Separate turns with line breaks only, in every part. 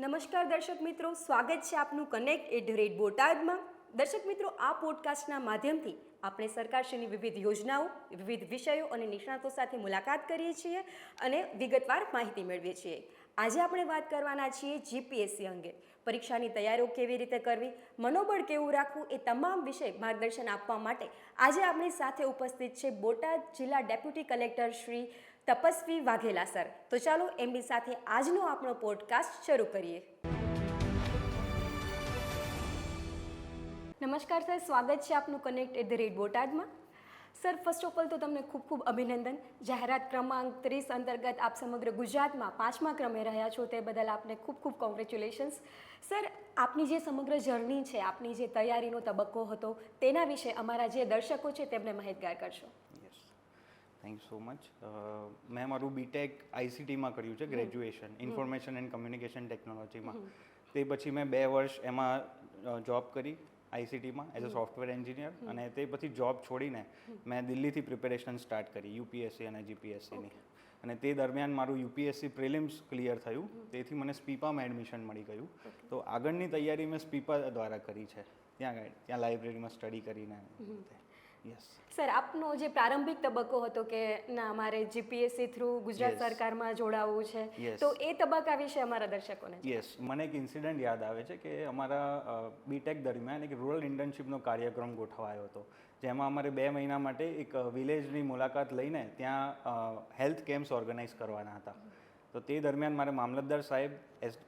નમસ્કાર દર્શક મિત્રો, સ્વાગત છે આપનું કનેક્ટ બોટાદમાં. દર્શક મિત્રો, આ પોડકાસ્ટના માધ્યમથી આપણે સરકારશ્રીની વિવિધ યોજનાઓ, વિવિધ વિષયો અને નિષ્ણાતો સાથે મુલાકાત કરીએ છીએ અને વિગતવાર માહિતી મેળવીએ છીએ. આજે આપણે વાત કરવાના છીએ જીપીએસસી અંગે. પરીક્ષાની તૈયારીઓ કેવી રીતે કરવી, મનોબળ કેવું રાખવું, એ તમામ વિશે માર્ગદર્શન આપવા માટે આજે આપણી સાથે ઉપસ્થિત છે બોટાદ જિલ્લા deputy collector Shri Tapasvi Vaghela sir. તો ચાલો એમની સાથે આજનો આપણો પોડકાસ્ટ શરૂ કરીએ. નમસ્કાર સર, સ્વાગત છે આપનું કનેક્ટ બોટાદમાં. સર, ફર્સ્ટ ઓફ ઓલ તો તમને ખૂબ ખૂબ અભિનંદન. જાહેરાત ક્રમાંક 30 અંતર્ગત આપ સમગ્ર ગુજરાતમાં 5મા ક્રમે રહ્યા છો, તે બદલ આપને ખૂબ ખૂબ કોંગ્રેચ્યુલેશન્સ. સર, આપની જે સમગ્ર જર્ની છે, આપની જે તૈયારીનો તબક્કો હતો, તેના વિશે અમારા જે દર્શકો છે તેમને માહિતગાર કરશો.
Thank you so much. મેં મારું બીટેક આઈસીટીમાં કર્યું છે, ગ્રેજ્યુએશન ઇન્ફોર્મેશન એન્ડ કમ્યુનિકેશન ટેકનોલોજીમાં. તે પછી મેં 2 વર્ષ એમાં જોબ કરી આઈસીટીમાં એઝ અ સોફ્ટવેર એન્જિનિયર, અને તે પછી જોબ છોડીને મેં દિલ્હીથી પ્રિપેરેશન સ્ટાર્ટ કરી યુપીએસસી અને જીપીએસસીની. અને તે દરમિયાન મારું યુપીએસસી પ્રિલિમ્સ ક્લિયર થયું, તેથી મને સ્પીપામાં એડમિશન મળી ગયું. તો આગળની તૈયારી મેં સ્પીપા દ્વારા કરી છે, ત્યાં લાઇબ્રેરીમાં સ્ટડી કરીને. યસ
સર, આપનો જે પ્રારંભિક તબક્કો હતો કે ના મારે જીપીએસસી થ્રુ ગુજરાત સરકારમાં જોડાવવું છે, તો એ તબક્કા વિશે અમારા દર્શકોને.
યસ, મને એક ઇન્સિડન્ટ યાદ આવે છે કે અમારા બીટેક દરમિયાન એક રૂરલ ઇન્ટર્નશીપનો કાર્યક્રમ ગોઠવાયો હતો, જેમાં અમારે 2 મહિના માટે એક વિલેજની મુલાકાત લઈને ત્યાં હેલ્થ કેમ્પ્સ ઓર્ગેનાઇઝ કરવાના હતા. તો તે દરમિયાન મારે મામલતદાર સાહેબ,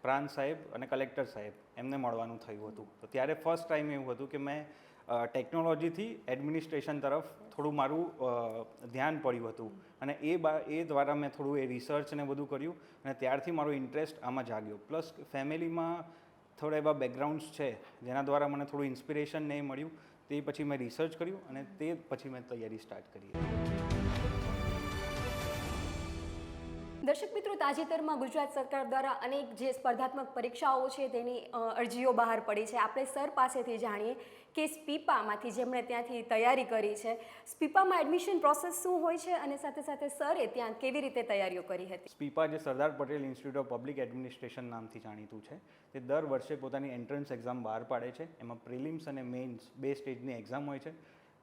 પ્રાંત સાહેબ અને કલેક્ટર સાહેબ એમને મળવાનું થયું હતું. તો ત્યારે ફર્સ્ટ ટાઈમ એવું હતું કે મેં ટેકનોલોજીથી એડમિનિસ્ટ્રેશન તરફ થોડું મારું ધ્યાન પડ્યું હતું, અને એ દ્વારા મેં થોડું એ રિસર્ચ ને બધું કર્યું, અને ત્યારથી મારો ઇન્ટરેસ્ટ આમાં જાગ્યો. પ્લસ ફેમિલીમાં થોડા એવા બેકગ્રાઉન્ડ્સ છે જેના દ્વારા મને થોડું ઇન્સ્પિરેશન ને મળ્યું. તે પછી મેં રિસર્ચ કર્યું અને તે પછી મેં તૈયારી સ્ટાર્ટ કરી.
દર્શક મિત્રો, તાજેતરમાં ગુજરાત સરકાર દ્વારા અનેક જે સ્પર્ધાત્મક પરીક્ષાઓ છે તેની અરજીઓ બહાર પડી છે. આપણે સર પાસેથી જાણીએ કે સ્પીપામાંથી જેમણે ત્યાંથી તૈયારી કરી છે, સ્પીપામાં એડમિશન પ્રોસેસ શું હોય છે, અને સાથે સાથે સરે ત્યાં કેવી રીતે તૈયારીઓ કરી હતી.
સ્પીપા જે Sardar Patel institute of public administration નામથી જાણીતું છે, તે દર વર્ષે પોતાની એન્ટ્રન્સ એક્ઝામ બહાર પાડે છે. એમાં પ્રિલિમ્સ અને મેઇન્સ 2 સ્ટેજની એક્ઝામ હોય છે.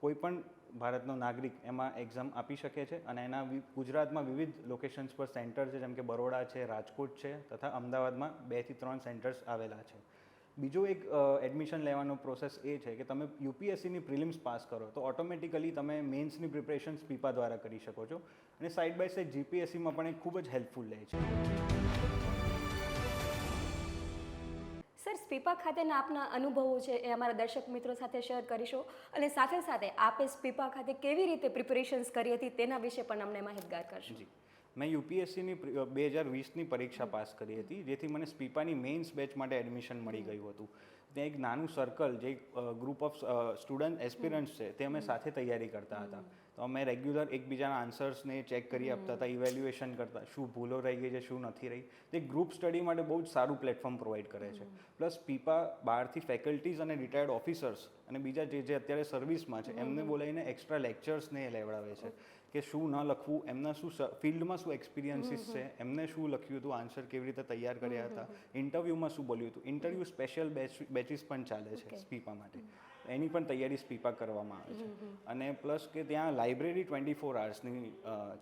કોઈ પણ ભારતનો નાગરિક એમાં એક્ઝામ આપી શકે છે, અને એના ગુજરાતમાં વિવિધ લોકેશન્સ પર સેન્ટર છે, જેમ કે બરોડા છે, રાજકોટ છે, તથા અમદાવાદમાં 2 થી 3 સેન્ટર્સ આવેલા છે. બીજો એક એડમિશન લેવાનો પ્રોસેસ એ છે કે તમે યુપીએસસીની પ્રિલિમ્સ પાસ કરો તો ઓટોમેટિકલી તમે મેન્સની પ્રિપરેશન સ્પીપા દ્વારા કરી શકો છો, અને સાઇડ બાય સાઇડ જીપીએસસીમાં પણ એ ખૂબ જ હેલ્પફુલ રહે છે.
સર, સ્પીપા ખાતેના આપના અનુભવો છે એ અમારા દર્શક મિત્રો સાથે શેર કરીશું, અને સાથે સાથે આપે સ્પીપા ખાતે કેવી રીતે પ્રિપરેશન્સ કરી હતી તેના વિશે પણ અમને માહિતગાર કરશું.
જી, મેં યુપીએસસીની 2020ની પરીક્ષા પાસ કરી હતી, જેથી મને સ્પીપાની મેઇન્સ બેચ માટે એડમિશન મળી ગયું હતું. ત્યાં એક નાનું સર્કલ, જે ગ્રુપ ઓફ સ્ટુડન્ટ એસ્પિરન્ટ્સ છે, તે અમે સાથે તૈયારી કરતા હતા. તો અમે રેગ્યુલર એકબીજાના આન્સર્સને ચેક કરી આપતા હતા, ઇવેલ્યુએશન કરતા, શું ભૂલો રહી ગઈ છે, શું નથી રહી. તે ગ્રુપ સ્ટડી માટે બહુ જ સારું પ્લેટફોર્મ પ્રોવાઈડ કરે છે. પ્લસ સ્પીપા બહારથી ફેકલ્ટીઝ અને રિટાયર્ડ ઓફિસર્સ અને બીજા જે અત્યારે સર્વિસમાં છે એમને બોલાવીને એક્સ્ટ્રા લેક્ચર્સને લેવડાવે છે કે શું ન લખવું, એમના શું ફિલ્ડમાં શું એક્સપિરિયન્સીસ છે, એમને શું લખ્યું હતું, આન્સર કેવી રીતે તૈયાર કર્યા હતા, ઇન્ટરવ્યૂમાં શું બોલ્યું હતું. ઇન્ટરવ્યૂ સ્પેશિયલ બેચીસ પણ ચાલે છે સ્પીપા માટે, એની પણ તૈયારી સ્પીપા કરવામાં આવે છે. અને પ્લસ કે ત્યાં લાઇબ્રેરી 24 આવર્સની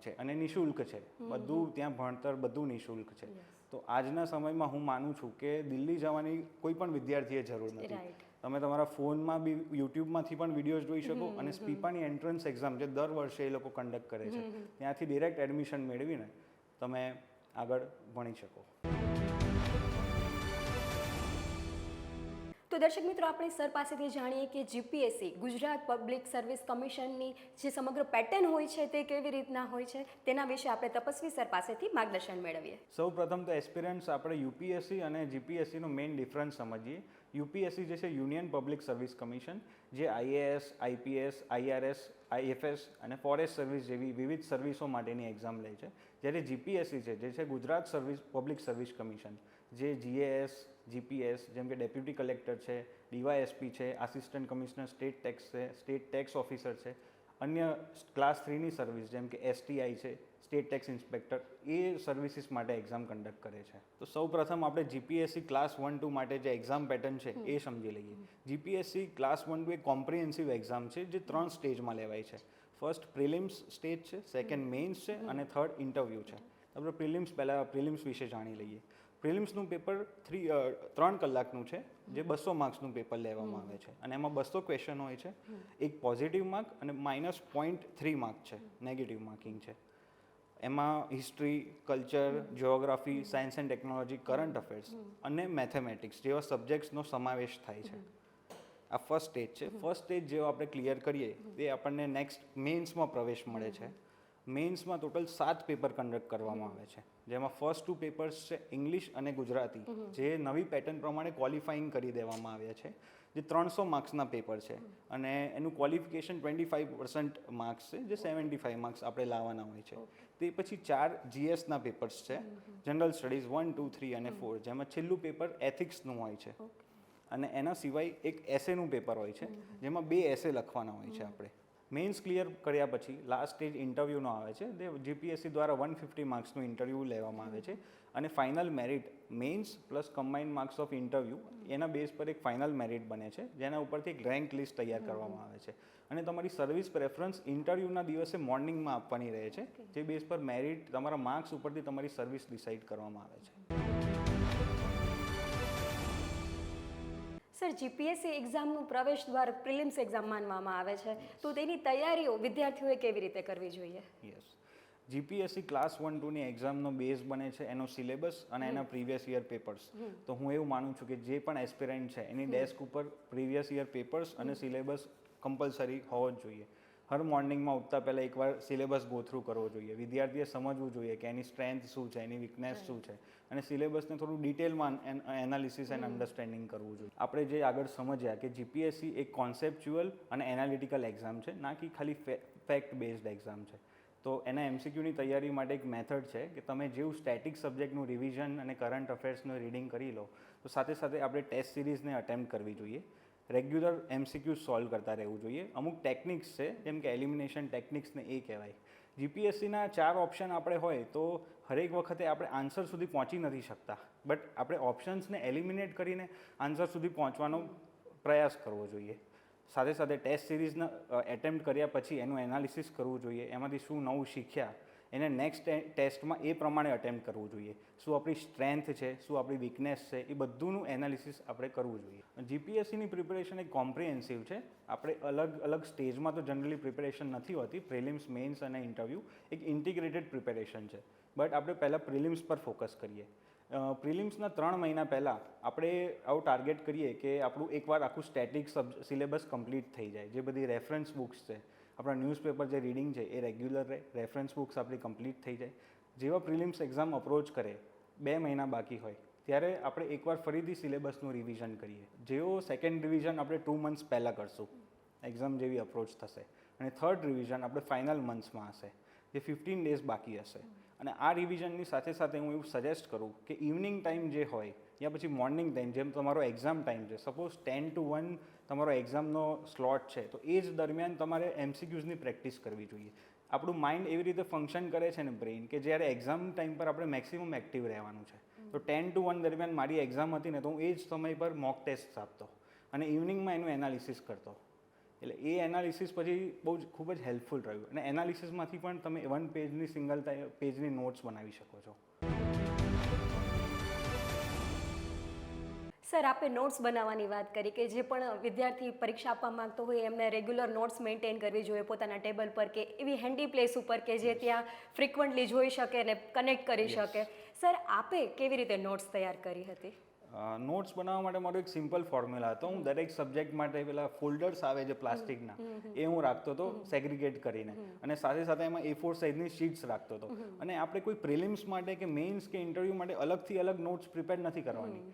છે અને નિઃશુલ્ક છે. બધું ત્યાં ભણતર બધું નિઃશુલ્ક છે. તો આજના સમયમાં હું માનું છું કે દિલ્હી જવાની કોઈ પણ વિદ્યાર્થીએ જરૂર નથી. તમે તમારા ફોનમાં બી યુટ્યુબમાંથી પણ વિડીયોઝ જોઈ શકો, અને સ્પીપાની એન્ટ્રન્સ એક્ઝામ જે દર વર્ષે એ લોકો કન્ડક્ટ કરે છે, ત્યાંથી ડિરેક્ટ એડમિશન મેળવીને તમે આગળ ભણી શકો.
તો દર્શક મિત્રો, આપણે સર પાસેથી જાણીએ કે જીપીએસસી ગુજરાત પબ્લિક સર્વિસ કમિશનની જે સમગ્ર પેટર્ન હોય છે તે કેવી રીતના હોય છે, તેના વિશે આપણે તપસ્વી સર પાસેથી માર્ગદર્શન મેળવીએ.
સૌ પ્રથમ તો એસ્પિરન્ટ્સ આપણે યુપીએસસી અને જીપીએસસીનો મેઇન ડિફરન્સ સમજીએ. યુપીએસસી જે છે યુનિયન પબ્લિક સર્વિસ કમિશન, જે આઈએએસ, આઈપીએસ, આઈઆરએસ, આઈએફએસ અને ફોરેસ્ટ સર્વિસ જેવી વિવિધ સર્વિસો માટેની એક્ઝામ લે છે. જ્યારે જીપીએસસી છે જે છે ગુજરાત પબ્લિક સર્વિસ કમિશન, જે જીએએસ, જીપીએસ જેમ કે ડેપ્યુટી કલેક્ટર છે, ડીવાયએસપી છે, આસિસ્ટન્ટ કમિશનર સ્ટેટ ટેક્સ છે, સ્ટેટ ટેક્સ ઓફિસર છે, અન્ય ક્લાસ 3ની સર્વિસ જેમ કે એસટીઆઈ છે, સ્ટેટ ટેક્સ ઇન્સ્પેક્ટર એ સર્વિસીસ માટે એક્ઝામ કન્ડક્ટ કરે છે. તો સૌ પ્રથમ આપણે જીપીએસસી ક્લાસ 1-2 માટે જે એક્ઝામ પેટર્ન છે એ સમજી લઈએ. જીપીએસસી ક્લાસ 1-2 એક કોમ્પ્રિહેન્સિવ એક્ઝામ છે જે 3 સ્ટેજમાં લેવાય છે. ફર્સ્ટ પ્રિલિમ્સ સ્ટેજ છે, સેકન્ડ મેઇન્સ છે અને થર્ડ ઇન્ટરવ્યૂ છે. આપણે પહેલાં પ્રિલિમ્સ વિશે જાણી લઈએ. પ્રિલિમ્સનું પેપર 3 કલાકનું છે, જે 200 માર્ક્સનું પેપર લેવામાં આવે છે અને એમાં 200 ક્વેશ્ચન હોય છે. એક પોઝિટિવ માર્ક અને -0.3 માર્ક છે, નેગેટિવ માર્કિંગ છે. એમાં history, culture, geography, science and technology, current affairs અને મેથેમેટિક્સ જેવા સબ્જેક્ટ્સનો સમાવેશ થાય છે. આ ફર્સ્ટ સ્ટેજ છે. ફર્સ્ટ સ્ટેજ જેવો આપણે ક્લિયર કરીએ તે આપણને નેક્સ્ટ મેઇન્સમાં પ્રવેશ મળે છે. મેઇન્સમાં ટોટલ 7 પેપર કન્ડક્ટ કરવામાં આવે છે, જેમાં ફર્સ્ટ 2 પેપર્સ છે ઇંગ્લિશ અને ગુજરાતી, જે નવી પેટર્ન પ્રમાણે ક્વોલિફાઈંગ કરી દેવામાં આવ્યા છે, જે 300 માર્ક્સના પેપર છે અને એનું ક્વોલિફિકેશન 25% માર્ક્સ છે, જે 75 માર્ક્સ આપણે લાવવાના હોય છે. તે પછી 4 જીએસના પેપર્સ છે, જનરલ સ્ટડીઝ 1, 2, 3 અને 4, જેમાં છેલ્લું પેપર એથિક્સનું હોય છે. અને એના સિવાય એક એસેનું પેપર હોય છે, જેમાં 2 એસે લખવાના હોય છે આપણે. મેઇન્સ ક્લિયર કર્યા પછી લાસ્ટ સ્ટેજ ઇન્ટરવ્યૂનો આવે છે. જે જીપીએસસી દ્વારા 150 માર્ક્સનું ઇન્ટરવ્યૂ લેવામાં આવે છે અને final merit mains plus combined marks of interview એના બેઝ પર એક ફાઇનલ મેરિટ બને છે, જેના ઉપરથી એક રેન્ક લિસ્ટ તૈયાર કરવામાં આવે છે અને તમારી સર્વિસ પ્રેફરન્સ ઇન્ટરવ્યૂના દિવસે મોર્નિંગમાં આપવાની રહે છે, જે બેઝ પર મેરિટ તમારા માર્ક્સ ઉપરથી તમારી સર્વિસ ડિસાઇડ કરવામાં આવે છે.
સર, જીપીએસસી એક્ઝામનું પ્રવેશ દ્વાર પ્રિલિમ્સ એક્ઝામ માનવામાં આવે છે, તો તેની તૈયારીઓ વિદ્યાર્થીઓએ કેવી રીતે કરવી જોઈએ?
યસ, જીપીએસસી ક્લાસ 1-2ની એક્ઝામનો બેઝ બને છે એનો સિલેબસ અને એના પ્રીવિયસ યર પેપર્સ. તો હું એવું માનું છું કે જે પણ એસ્પિરન્ટ છે એની ડેસ્ક ઉપર પ્રીવિયસ યર પેપર્સ અને સિલેબસ કમ્પલસરી હોવો જ જોઈએ. હર મોર્નિંગમાં ઉઠતા પહેલાં એકવાર સિલેબસ ગો થ્રુ કરવો જોઈએ. વિદ્યાર્થીએ સમજવું જોઈએ કે એની સ્ટ્રેન્થ શું છે, એની વીકનેસ શું છે અને સિલેબસને થોડું ડિટેલમાં એનાલિસિસ એન્ડ અન્ડરસ્ટેન્ડિંગ કરવું જોઈએ. આપણે જે આગળ સમજ્યા કે જીપીએસસી એક કોન્સેપ્ચ્યુઅલ અને એનાલિટિકલ એક્ઝામ છે, ના કે ખાલી ફેક્ટ બેઝડ એક્ઝામ છે. તો એના એમસીક્યુની તૈયારી માટે એક મેથડ છે કે તમે જેવું સ્ટેટિક સબ્જેક્ટનું રિવિઝન અને કરંટ અફેર્સનું રીડિંગ કરી લો, તો સાથે સાથે આપણે ટેસ્ટ સિરીઝને અટેમ્પ્ટ કરવી જોઈએ. રેગ્યુલર એમસીક્યુ સોલ્વ કરતા રહેવું જોઈએ. અમુક ટેકનિક્સ છે, જેમ કે એલિમિનેશન ટેકનિક્સને એ કહેવાય. જીપીએસસીના 4 ઓપ્શન આપણે હોય તો હરેક વખતે આપણે આન્સર સુધી પહોંચી નથી શકતા, બટ આપણે ઓપ્શન્સને એલિમિનેટ કરીને આન્સર સુધી પહોંચવાનો પ્રયાસ કરવો જોઈએ. સાથે સાથે ટેસ્ટ સિરીઝને એટેમ્પ્ટ કર્યા પછી એનું એનાલિસિસ કરવું જોઈએ, એમાંથી શું નવું શીખ્યા એને નેક્સ્ટ ટેસ્ટમાં એ પ્રમાણે અટેમ્પ્ટ કરવું જોઈએ. શું આપણી સ્ટ્રેન્થ છે, શું આપણી વીકનેસ છે, એ બધુંનું એનાલિસિસ આપણે કરવું જોઈએ. જીપીએસસીની પ્રિપેરેશન એક કોમ્પ્રિહેન્સિવ છે. આપણે અલગ અલગ સ્ટેજમાં તો જનરલી પ્રિપેરેશન નથી હોતી. પ્રિલિમ્સ, મેઇન્સ અને ઇન્ટરવ્યૂ એક ઇન્ટિગ્રેટેડ પ્રિપેરેશન છે, બટ આપણે પહેલાં પ્રિલિમ્સ પર ફોકસ કરીએ. પ્રિલિમ્સના 3 મહિના પહેલાં આપણે આવું ટાર્ગેટ કરીએ કે આપણું એકવાર આખું સ્ટેટિક સિલેબસ કમ્પ્લીટ થઈ જાય. જે બધી રેફરન્સ બુક્સ છે, આપણા ન્યૂઝપેપર જે રીડિંગ છે એ રેગ્યુલર રહે, રેફરન્સ બુક્સ આપણી કમ્પ્લીટ થઈ જાય. જેવા પ્રિલિમ્સ એક્ઝામ અપ્રોચ કરે, 2 મહિના બાકી હોય, ત્યારે આપણે એકવાર ફરીથી સિલેબસનું રિવિઝન કરીએ. જેવો સેકન્ડ રિવિઝન આપણે 2 મંથ્સ પહેલાં કરશું, એક્ઝામ જેવી અપ્રોચ થશે, અને થર્ડ રિવિઝન આપણે ફાઇનલ મંથ્સમાં હશે, જે 15 ડેઝ બાકી હશે. અને આ રિવિઝનની સાથે સાથે હું એવું સજેસ્ટ કરું કે ઇવનિંગ ટાઈમ જે હોય યા પછી મોર્નિંગ ટાઈમ, જેમ તમારો એક્ઝામ ટાઈમ છે, સપોઝ 10 to 1 તમારો એક્ઝામનો સ્લોટ છે, તો એ જ દરમિયાન તમારે એમસીક્યુઝની પ્રેક્ટિસ કરવી જોઈએ. આપણું માઇન્ડ એવી રીતે ફંક્શન કરે છે ને, બ્રેઇન, કે જ્યારે એક્ઝામ ટાઈમ પર આપણે મેક્સિમમ એક્ટિવ રહેવાનું છે. તો 10 to 1 દરમિયાન મારી એક્ઝામ હતી ને, તો હું એ જ સમય પર મોક ટેસ્ટ આપતો અને ઇવનિંગમાં એનું એનાલિસિસ કરતો. એટલે એ એનાલિસિસ પછી બહુ જ ખૂબ જ હેલ્પફુલ રહ્યું અને એનાલિસિસમાંથી પણ તમે 1 પેજની સિંગલ પેજની નોટ્સ બનાવી શકો છો.
સર, આપે નોટ્સ બનાવવાની વાત કરી કે જે પણ વિદ્યાર્થી પરીક્ષા આપવા માંગતો હોય એમને રેગ્યુલર નોટ્સ મેન્ટેન કરવી જોઈએ પોતાના ટેબલ પર કે એવી હેન્ડી પ્લેસ ઉપર કે જે ત્યાં ફ્રિકવન્ટલી જોઈ શકે અને કનેક્ટ કરી શકે. સર, આપે કેવી રીતે નોટ્સ તૈયાર કરી હતી?
નોટ્સ બનાવવા માટે મારો એક સિમ્પલ ફોર્મ્યુલા હતો. હું દરેક સબ્જેક્ટ માટે પેલા ફોલ્ડર્સ આવે છે પ્લાસ્ટિકના, એ હું રાખતો હતો સેગ્રીગેટ કરીને, અને સાથે સાથે એમાં A4 સાઇઝની શીટ્સ રાખતો હતો. અને આપણે કોઈ પ્રિલિમ્સ માટે કે મેઇન્સ કે ઇન્ટરવ્યૂ માટે અલગથી અલગ નોટ્સ પ્રિપેર નથી કરવાની.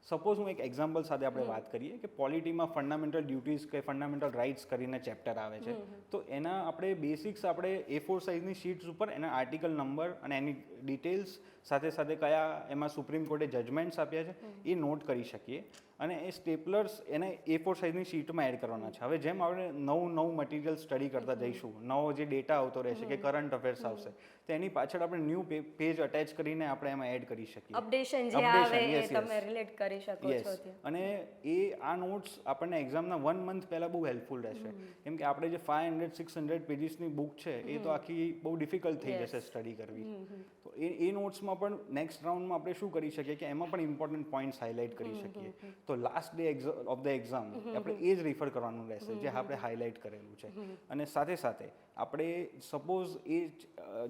સપોઝ હું એક એક્ઝામ્પલ સાથે આપણે વાત કરીએ કે પોલિટીમાં ફંડામેન્ટલ ડ્યુટીઝ કે ફંડામેન્ટલ રાઇટ્સ કરીને ચેપ્ટર આવે છે, તો એના આપણે બેસિક્સ આપણે A4 સાઇઝની શીટ્સ ઉપર એના આર્ટિકલ નંબર અને એની ડિટેલ્સ સાથે સાથે કયા એમાં સુપ્રીમ કોર્ટે જજમેન્ટ્સ આપ્યા છે એ નોટ કરી શકીએ. અને એ સ્ટેપલર્સ એને A4 સાઇઝની શીટમાં એડ કરવાના છે. હવે જેમ આપણે નવું મટીરિયલ સ્ટડી કરતા જઈશું, નવો જે ડેટા આવતો રહેશે કે કરંટ અફેર્સ આવશે, તો એની પાછળ આપણે ન્યૂ પેજ અટેચ કરીને આપણે એમાં એડ કરી શકીએ.
અપડેશન જે આવે એ તમે રિલેટ કરી શકો છો ત્યાં.
અને આ નોટ્સ આપણને એક્ઝામના 1 મંથ પહેલાં બહુ હેલ્પફુલ રહેશે. કેમ કે આપણે જે 500-600 પેજીસની બુક છે એ તો આખી બહુ ડિફિકલ્ટ થઈ જશે સ્ટડી કરવી. તો એ નોટ્સમાં પણ નેક્સ્ટ રાઉન્ડમાં આપણે શું કરી શકીએ કે એમાં પણ ઇમ્પોર્ટન્ટ પોઈન્ટ્સ હાઇલાઇટ કરી શકીએ. તો last day of the exam આપણે એ જ રિફર કરવાનું રહેશે જે આપણે હાઇલાઇટ કરેલું છે. અને સાથે સાથે આપણે સપોઝ એ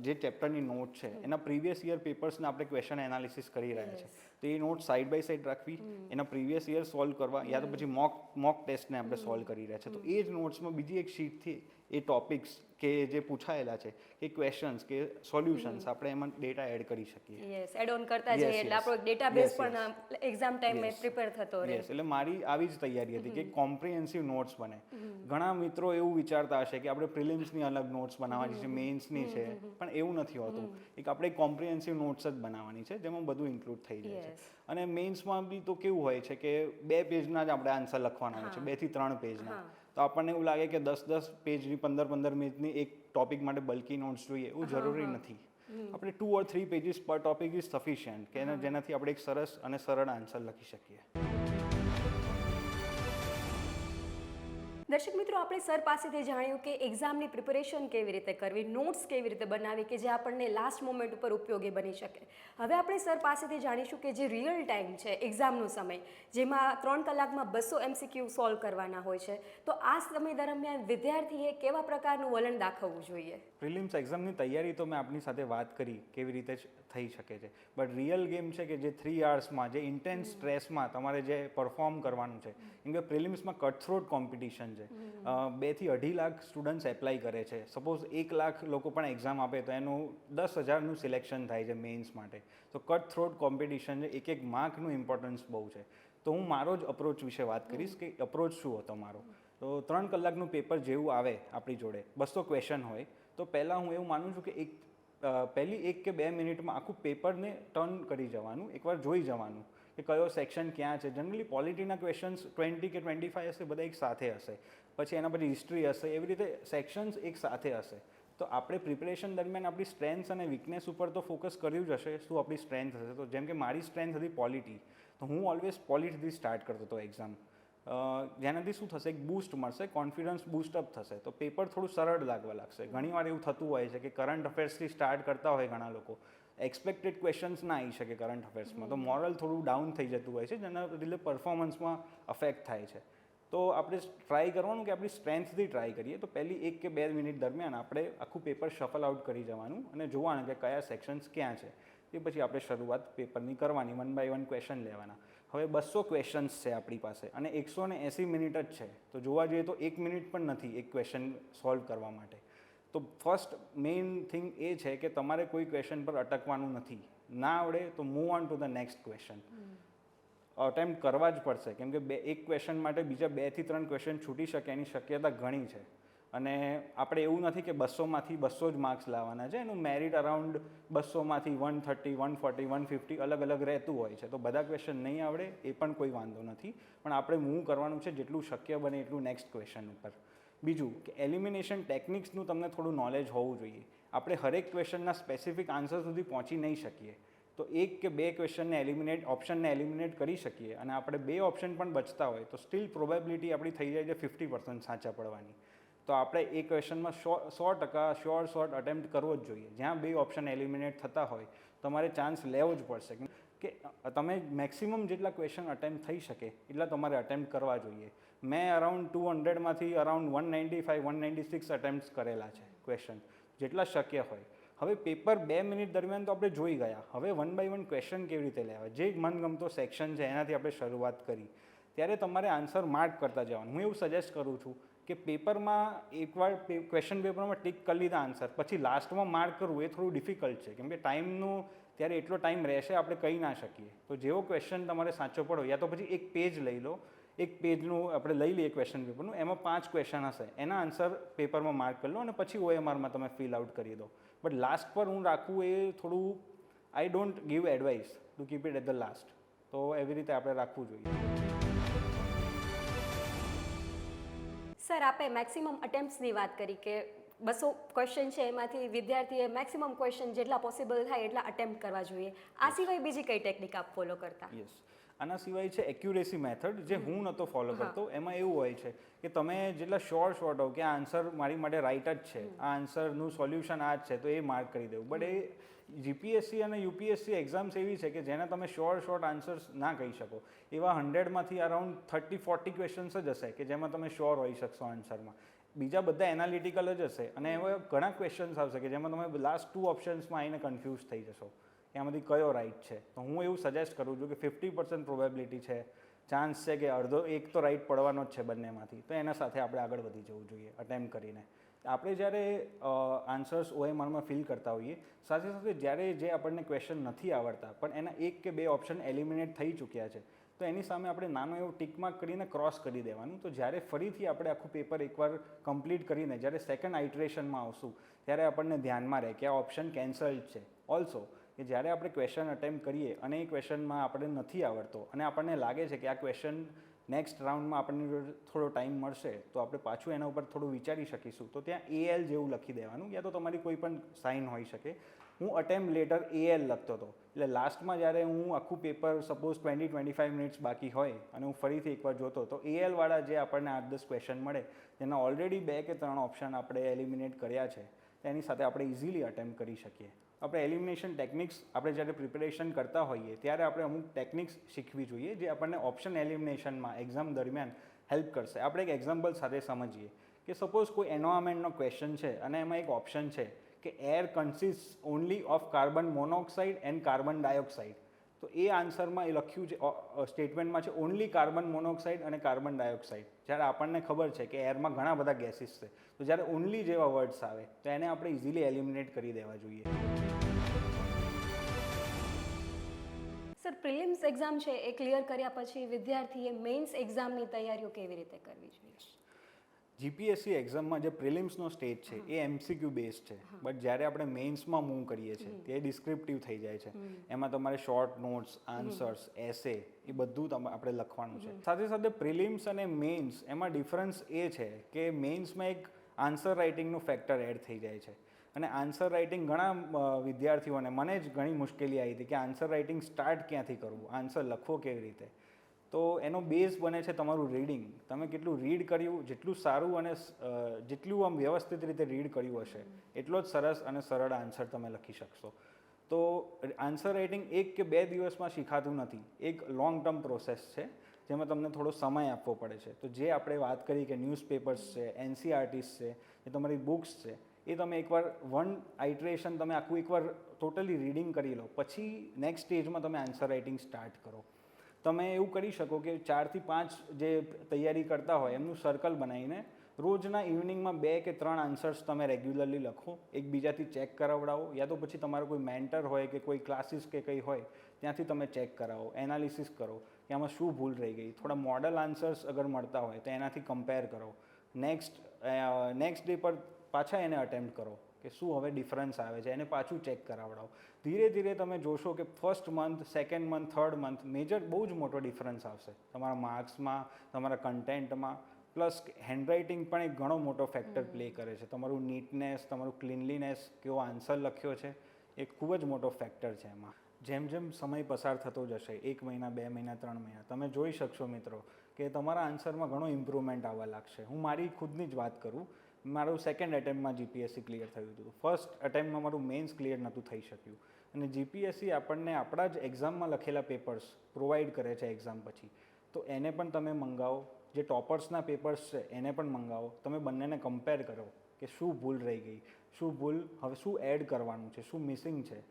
જે ચેપ્ટરની નોટ છે એના પ્રીવિયસ યર પેપર્સના આપણે ક્વેશ્ચન એનાલિસિસ કરી રહ્યા છે, તો એ નોટ સાઇડ બાય સાઇડ રાખવી, એના પ્રીવિયસ યર સોલ્વ કરવા, યા તો પછી મોક ટેસ્ટને આપણે સોલ્વ કરી રહ્યા છે, તો એ જ નોટ્સમાં બીજી એક શીટથી એ ટોપિક્સ કે જે પૂછાયેલા છે કે ક્વેશ્ચન્સ કે સોલ્યુશન્સ આપણે એમાં ડેટા એડ કરી શકીએ.
યસ, એડ ઓન કરતા જઈએ એટલે આપણો ડેટાબેઝ પણ એક્ઝામ ટાઈમે પ્રિપેર થતો રહે.
યસ, એટલે મારી આવી જ તૈયારી હતી કે કોમ્પ્રિહેન્સિવ નોટ્સ બને. ઘણા મિત્રો એવું વિચારતા હશે કે આપણે પ્રિલિમ્સની અલગ નોટ્સ બનાવવાની છે, મેઇન્સની છે, પણ એવું નથી હોતું. એક આપણે કોમ્પ્રિહેન્સિવ નોટ્સ જ બનાવવાની છે જેમાં બધું ઇન્ક્લુડ થઈ જાય છે. અને મેઇન્સમાં બી તો કેવું હોય છે કે 2 પેજના જ આપણે આન્સર લખવાના હોય છે, 2 થી 3 પેજના. તો આપણને એવું લાગે કે 10 પેજની 15 મિનિટની એક ટોપિક માટે બલ્કી નોટ્સ જોઈએ, એવું જરૂરી નથી. આપણે 2 or 3 પેજીસ પર ટોપિક ઇઝ સફિશિયન્ટ કે જેનાથી આપણે એક સરસ અને સરળ આન્સર લખી શકીએ.
દર્શક મિત્રો, આપણે સર પાસેથી જાણ્યું કે એક્ઝામની પ્રિપેરેશન કેવી રીતે કરવી, નોટ્સ કેવી રીતે બનાવવી કે જે આપણને લાસ્ટ મોમેન્ટ ઉપર ઉપયોગી બની શકે. હવે આપણે સર પાસેથી જાણીશું કે જે રિયલ ટાઈમ છે એક્ઝામનો સમય, જેમાં 3 કલાકમાં 200 MCQ સોલ્વ કરવાના હોય છે, તો આ સમય દરમિયાન વિદ્યાર્થીએ કેવા પ્રકારનું વલણ દાખવવું જોઈએ?
પ્રિલિમ્સ એક્ઝામની તૈયારી તો મેં આપની સાથે વાત કરી કેવી રીતે થઈ શકે છે, બટ રિયલ ગેમ છે કે જે 3 અવર્સમાં જે ઇન્ટેન્સ સ્ટ્રેસમાં તમારે જે પરફોર્મ કરવાનું છે. કેમ કે પ્રિલિમ્સમાં કટથ્રોટ કોમ્પિટિશન છે. 2 થી 2.5 લાખ સ્ટુડન્ટ્સ એપ્લાય કરે છે. સપોઝ 1 લાખ લોકો પણ એક્ઝામ આપે તો એનું 10,000નું સિલેક્શન થાય છે મેઇન્સ માટે. તો કટથ્રોટ કોમ્પિટિશન છે, એક માર્કનું ઇમ્પોર્ટન્સ બહુ છે. તો હું મારો જ અપ્રોચ વિશે વાત કરીશ કે અપ્રોચ શું હતો મારો. તો 3 કલાકનું પેપર જેવું આવે આપણી જોડે, 200 ક્વેશ્ચન હોય, તો પહેલાં હું એવું માનું છું કે પહેલી 1 કે 2 મિનિટમાં આખું પેપરને ટર્ન કરી જવાનું, એકવાર જોઈ જવાનું કે કયો સેક્શન ક્યાં છે. જનરલી પોલિટીના ક્વેશ્ચન્સ 20 કે 25 હશે, બધા એક સાથે હશે. પછી એના પછી હિસ્ટ્રી હશે, એવી રીતે સેક્શન્સ એક સાથે હશે. તો આપણે પ્રિપરેશન દરમિયાન આપણી સ્ટ્રેન્થ્સ અને વીકનેસ ઉપર તો ફોકસ કર્યું જ હશે. શું આપણી સ્ટ્રેન્થ હશે? તો જેમ કે મારી સ્ટ્રેન્થ હતી પોલિટી, તો હું ઓલવેઝ પોલિટીથી સ્ટાર્ટ કરતો હતો એક્ઝામ. જેનાથી શું થશે, એક બૂસ્ટ મળશે, કોન્ફિડન્સ બૂસ્ટઅપ થશે, તો પેપર થોડું સરળ લાગવા લાગશે. ઘણીવાર એવું થતું હોય છે કે કરંટ અફેર્સથી સ્ટાર્ટ કરતા હોય ઘણા લોકો, એક્સપેક્ટેડ ક્વેશ્ચન્સ ના આવી શકે કરંટ અફેર્સમાં, તો મોરલ થોડું ડાઉન થઈ જતું હોય છે, જેના લીધે પરફોર્મન્સમાં અફેક્ટ થાય છે. તો આપણે ટ્રાય કરવાનું કે આપણી સ્ટ્રેન્થથી ટ્રાય કરીએ. તો પહેલી 1 કે 2 મિનિટ દરમિયાન આપણે આખું પેપર શફલ આઉટ કરી જવાનું અને જોવાનું કે કયા સેક્શન્સ ક્યાં છે. એ પછી આપણે શરૂઆત પેપરની કરવાની, 1 by 1 ક્વેશ્ચન લેવાના. હવે 200 ક્વેશ્ચન્સ છે આપણી પાસે અને 180 મિનિટ જ છે. તો જોવા જઈએ તો 1 મિનિટ પણ નથી એક ક્વેશ્ચન સોલ્વ કરવા માટે. તો ફર્સ્ટ મેઇન થિંગ એ છે કે તમારે કોઈ ક્વેશ્ચન પર અટકવાનું નથી. ના આવડે તો move on to the next question. Attempt કરવા જ પડશે, કેમ કે એક ક્વેશ્ચન માટે બીજા 2 થી 3 ક્વેશ્ચન છૂટી શકે એની શક્યતા ઘણી છે. અને આપણે એવું નથી કે 200માંથી 200 જ માર્ક્સ લાવવાના છે. એનું મેરિટ અરાઉન્ડ 200માંથી 130, 140, 150 અલગ અલગ રહેતું હોય છે. તો બધા ક્વેશ્ચન નહીં આવડે એ પણ કોઈ વાંધો નથી, પણ આપણે મૂવ કરવાનું છે જેટલું શક્ય બને એટલું નેક્સ્ટ ક્વેશ્ચન ઉપર. બીજું કે એલિમિનેશન ટેકનિક્સનું તમને થોડું નોલેજ હોવું જોઈએ. આપણે હરેક ક્વેશ્ચનના સ્પેસિફિક આન્સર સુધી પહોંચી નહીં શકીએ. તો 1 કે 2 ક્વેશ્ચનને ઓપ્શનને એલિમિનેટ કરી શકીએ અને આપણે 2 ઓપ્શન પણ બચતા હોય તો સ્ટીલ પ્રોબેબિલિટી આપણી થઈ જાય છે 50% સાચા પડવાની. તો આપણે એ ક્વેશ્ચનમાં 100% શ્યોર અટેમ્પ્ટ કરવો જ જોઈએ. જ્યાં 2 ઓપ્શન એલિમિનેટ થતા હોય તમારે ચાન્સ લેવો જ પડશે કે તમે મેક્સિમમ જેટલા ક્વેશ્ચન અટેમ્પ્ટ થઈ શકે એટલા તમારે અટેમ્પ્ટ કરવા જોઈએ. મેં અરાઉન્ડ 200માંથી અરાઉન્ડ 195, 196 અટેમ્પ્ટ કરેલા છે ક્વેશ્ચન, જેટલા શક્ય હોય. હવે પેપર 2 મિનિટ દરમિયાન તો આપણે જોઈ ગયા. હવે 1 by 1 ક્વેશ્ચન કેવી રીતે લેવા, જે મનગમતો સેક્શન છે એનાથી આપણે શરૂઆત કરી. ત્યારે તમારે આન્સર માર્ક કરતા જવાનું. હું એવું સજેસ્ટ કરું છું કે પેપરમાં એકવાર ક્વેશ્ચન પેપરમાં ટીક કરી લીધા આન્સર, પછી લાસ્ટમાં માર્ક કરવું એ થોડું ડિફિકલ્ટ છે, કેમ કે ટાઈમનો ત્યારે એટલો ટાઈમ રહેશે આપણે કહી ના શકીએ. તો જેવો ક્વેશ્ચન તમારે સાચો પડો, યા તો પછી એક પેજ લઈ લો, એક પેજનું આપણે લઈ લઈએ ક્વેશ્ચન પેપરનું, એમાં 5 ક્વેશ્ચન હશે, એના આન્સર પેપરમાં માર્ક કરી લો અને પછી OMRમાં તમે ફિલ આઉટ કરી દો. બટ લાસ્ટ પર હું રાખવું એ થોડું I don't give advice to keep it at the last. તો એવી રીતે આપણે રાખવું જોઈએ.
સર, આપે મેક્સિમમ અટેમ્પ્ટ્સની વાત કરી કે 200 ક્વેશ્ચન છે એમાંથી વિદ્યાર્થીએ મેક્સિમમ ક્વેશ્ચન જેટલા પોસિબલ થાય એટલા અટેમ્પ્ટ કરવા જોઈએ. આ સિવાય બીજી કઈ ટેકનિક આપ ફોલો કરતા?
યસ, આના સિવાય છે એક્યુરેસી મેથડ, જે હું નહોતો ફોલો કરતો. એમાં એવું હોય છે કે તમે જેટલા શોર્ટ હો કે આ આન્સર મારી માટે રાઈટ જ છે, આ આન્સરનું સોલ્યુશન આ જ છે, તો એ માર્ક કરી દેવું. બટ એ જીપીએસસી અને યુપીએસસી એક્ઝામ્સ એવી છે કે જેને તમે શોર્ટ આન્સર્સ ના કહી શકો. એવા 100માંથી અરાઉન્ડ 30-40 ક્વેશ્ચન્સ જ હશે કે જેમાં તમે શ્યોર હોઈ શકશો આન્સરમાં. બીજા બધા એનાલિટિકલ જ હશે, અને એવા ઘણા ક્વેશ્ચન્સ આવશે કે જેમાં તમે લાસ્ટ 2 ઓપ્શન્સમાં આવીને કન્ફ્યુઝ થઈ જશો કે આમાંથી કયો રાઈટ છે. તો હું એવું સજેસ્ટ કરું છું કે 50% પ્રોબેબિલિટી છે, ચાન્સ છે કે અડધો એક તો રાઈટ પડવાનો જ છે બંનેમાંથી, તો એના સાથે આપણે આગળ વધી જવું જોઈએ અટેમ્પ્ટ કરીને. આપણે જ્યારે આન્સર્સ OMRમાં ફિલ કરતા હોઈએ, સાથે સાથે જ્યારે જે આપણને ક્વેશ્ચન નથી આવડતા પણ એના 1 કે 2 ઓપ્શન એલિમિનેટ થઈ ચૂક્યા છે, તો એની સામે આપણે નાનો એવો ટિક માર્ક કરીને ક્રોસ કરી દેવાનું. તો જ્યારે ફરીથી આપણે આખું પેપર એકવાર કમ્પ્લીટ કરીને જ્યારે સેકન્ડ આઇટરેશનમાં આવશું ત્યારે આપણને ધ્યાનમાં રહે કે આ ઓપ્શન કેન્સલ્ડ છે. ઓલ્સો કે જ્યારે આપણે ક્વેશ્ચન અટેમ્પ્ટ કરીએ અને એ ક્વેશ્ચનમાં આપણે નથી આવડતો અને આપણને લાગે છે કે આ ક્વેશ્ચન નેક્સ્ટ રાઉન્ડમાં આપણને થોડો ટાઈમ મળશે તો આપણે પાછું એના ઉપર થોડું વિચારી શકીશું, તો ત્યાં AL જેવું લખી દેવાનું, યા તો તમારી કોઈ પણ સાઇન હોઈ શકે. હું અટેમ્પ્ટ લેટર AL લખતો હતો, એટલે લાસ્ટમાં જ્યારે હું આખું પેપર સપોઝ 20-25 મિનિટ્સ બાકી હોય અને હું ફરીથી એકવાર જોતો તો AL વાળા જે આપણને 8-10 ક્વેશ્ચન મળે જેના ઓલરેડી 2 કે 3 ઓપ્શન આપણે એલિમિનેટ કર્યા છે, તેની સાથે આપણે ઇઝીલી અટેમ્પ્ટ કરી શકીએ. આપણે એલિમિનેશન ટેકનિક્સ આપણે જ્યારે પ્રિપેરેશન કરતા હોઈએ ત્યારે આપણે અમુક ટેકનિક્સ શીખવી જોઈએ જે આપણને ઓપ્શન એલિમિનેશનમાં એક્ઝામ દરમિયાન હેલ્પ કરશે. આપણે એક એક્ઝામ્પલ સાથે સમજીએ કે સપોઝ કોઈ એન્વાયરમેન્ટનો ક્વેશ્ચન છે અને એમાં એક ઓપ્શન છે કે air consist only of carbon monoxide and carbon dioxide. તો એ આન્સરમાં એ લખ્યું છે, સ્ટેટમેન્ટમાં છે ઓનલી કાર્બન મોનોક્સાઇડ અને કાર્બન ડાયોક્સાઇડ. જ્યારે આપણને ખબર છે કે એરમાં ઘણા બધા ગેસીસ છે, તો જ્યારે ઓનલી જેવા વર્ડ્સ આવે તો એને આપણે ઇઝીલી એલિમિનેટ કરી દેવા જોઈએ.
સર, પ્રિલિમ્સ એક્ઝામ છે એ ક્લિયર કર્યા પછી વિદ્યાર્થીએ મેઇન્સ એક્ઝામની તૈયારીઓ કેવી રીતે કરવી જોઈએ?
જીપીએસસી એક્ઝામમાં જે પ્રિલિમ્સનો સ્ટેજ છે એ MCQ બેઝ છે, બટ જ્યારે આપણે મેઇન્સમાં મૂવ કરીએ છીએ તે ડિસ્ક્રિપ્ટિવ થઈ જાય છે. એમાં તમારે શોર્ટ નોટ્સ, આન્સર્સ, એસે એ બધું આપણે લખવાનું છે. સાથે સાથે પ્રિલિમ્સ અને મેઇન્સ એમાં ડિફરન્સ એ છે કે મેઇન્સમાં એક આન્સર રાઇટિંગનું ફેક્ટર એડ થઈ જાય છે, અને આન્સર રાઇટિંગ ઘણા વિદ્યાર્થીઓને, મને જ ઘણી મુશ્કેલી આવી હતી કે આન્સર રાઇટિંગ સ્ટાર્ટ ક્યાંથી કરવું, આન્સર લખવો કેવી રીતે. તો એનો બેઝ બને છે તમારું રીડિંગ. તમે કેટલું રીડ કર્યું, જેટલું સારું અને જેટલું આમ વ્યવસ્થિત રીતે રીડ કર્યું હશે એટલો જ સરસ અને સરળ આન્સર તમે લખી શકશો. તો આન્સર રાઇટિંગ 1 કે 2 દિવસમાં શીખાતું નથી, એક લોંગ ટર્મ પ્રોસેસ છે જેમાં તમને થોડો સમય આપવો પડે છે. તો જે આપણે વાત કરી કે ન્યૂઝપેપર્સ છે, NCERTs છે, એ તમારી બુક્સ છે, એ તમે એકવાર વન આઇટરેશન તમે આખું એકવાર ટોટલી રીડિંગ કરી લો, પછી નેક્સ્ટ સ્ટેજમાં તમે આન્સર રાઇટિંગ સ્ટાર્ટ કરો. તમે એવું કરી શકો કે 4 થી 5 જે તૈયારી કરતા હોય એમનું સર્કલ બનાવીને રોજના ઇવનિંગમાં 2 કે 3 આન્સર્સ તમે રેગ્યુલરલી લખો, એકબીજાથી ચેક કરાવડાવો, યા તો પછી તમારો કોઈ મેન્ટર હોય કે કોઈ ક્લાસીસ કે કંઈ હોય ત્યાંથી તમે ચેક કરાવો, એનાલિસિસ કરો કે આમાં શું ભૂલ રહી ગઈ. થોડા મોડલ આન્સર્સ અગર મળતા હોય તો એનાથી કમ્પેર કરો. નેક્સ્ટ ડે પર પાછા એને અટેમ્પ્ટ કરો કે શું હવે ડિફરન્સ આવે છે, એને પાછું ચેક કરાવડાવો. ધીરે ધીરે તમે જોશો કે first month, second month, third month major બહુ જ મોટો ડિફરન્સ આવશે તમારા માર્ક્સમાં, તમારા કન્ટેન્ટમાં. પ્લસ હેન્ડરાઇટિંગ પણ એક ઘણો મોટો ફેક્ટર પ્લે કરે છે. તમારું નીટનેસ, તમારું ક્લીનલીનેસ, કેવો આન્સર લખ્યો છે, એ ખૂબ જ મોટો ફેક્ટર છે એમાં. જેમ જેમ સમય પસાર થતો જશે, 1 મહિના, 2 મહિના, 3 મહિના, તમે જોઈ શકશો મિત્રો કે તમારા આન્સરમાં ઘણો ઇમ્પ્રુવમેન્ટ આવવા લાગશે. હું મારી ખુદની જ વાત કરું, મારું સેકન્ડ એટેમ્પમાં જીપીએસસી ક્લિયર થયું હતું. ફર્સ્ટ એટેમ્પમાં મારું મેઇન્સ ક્લિયર નહોતું થઈ શક્યું, અને જીપીએસસી આપણને આપણા જ એક્ઝામમાં લખેલા પેપર્સ પ્રોવાઈડ કરે છે એક્ઝામ પછી. તો એને પણ તમે મંગાવો, જે ટોપર્સના પેપર્સ છે એને પણ મંગાવો, તમે બંનેને કમ્પેર કરો કે શું ભૂલ રહી ગઈ, શું ભૂલ હવે શું એડ કરવાનું છે, શું મિસિંગ છે.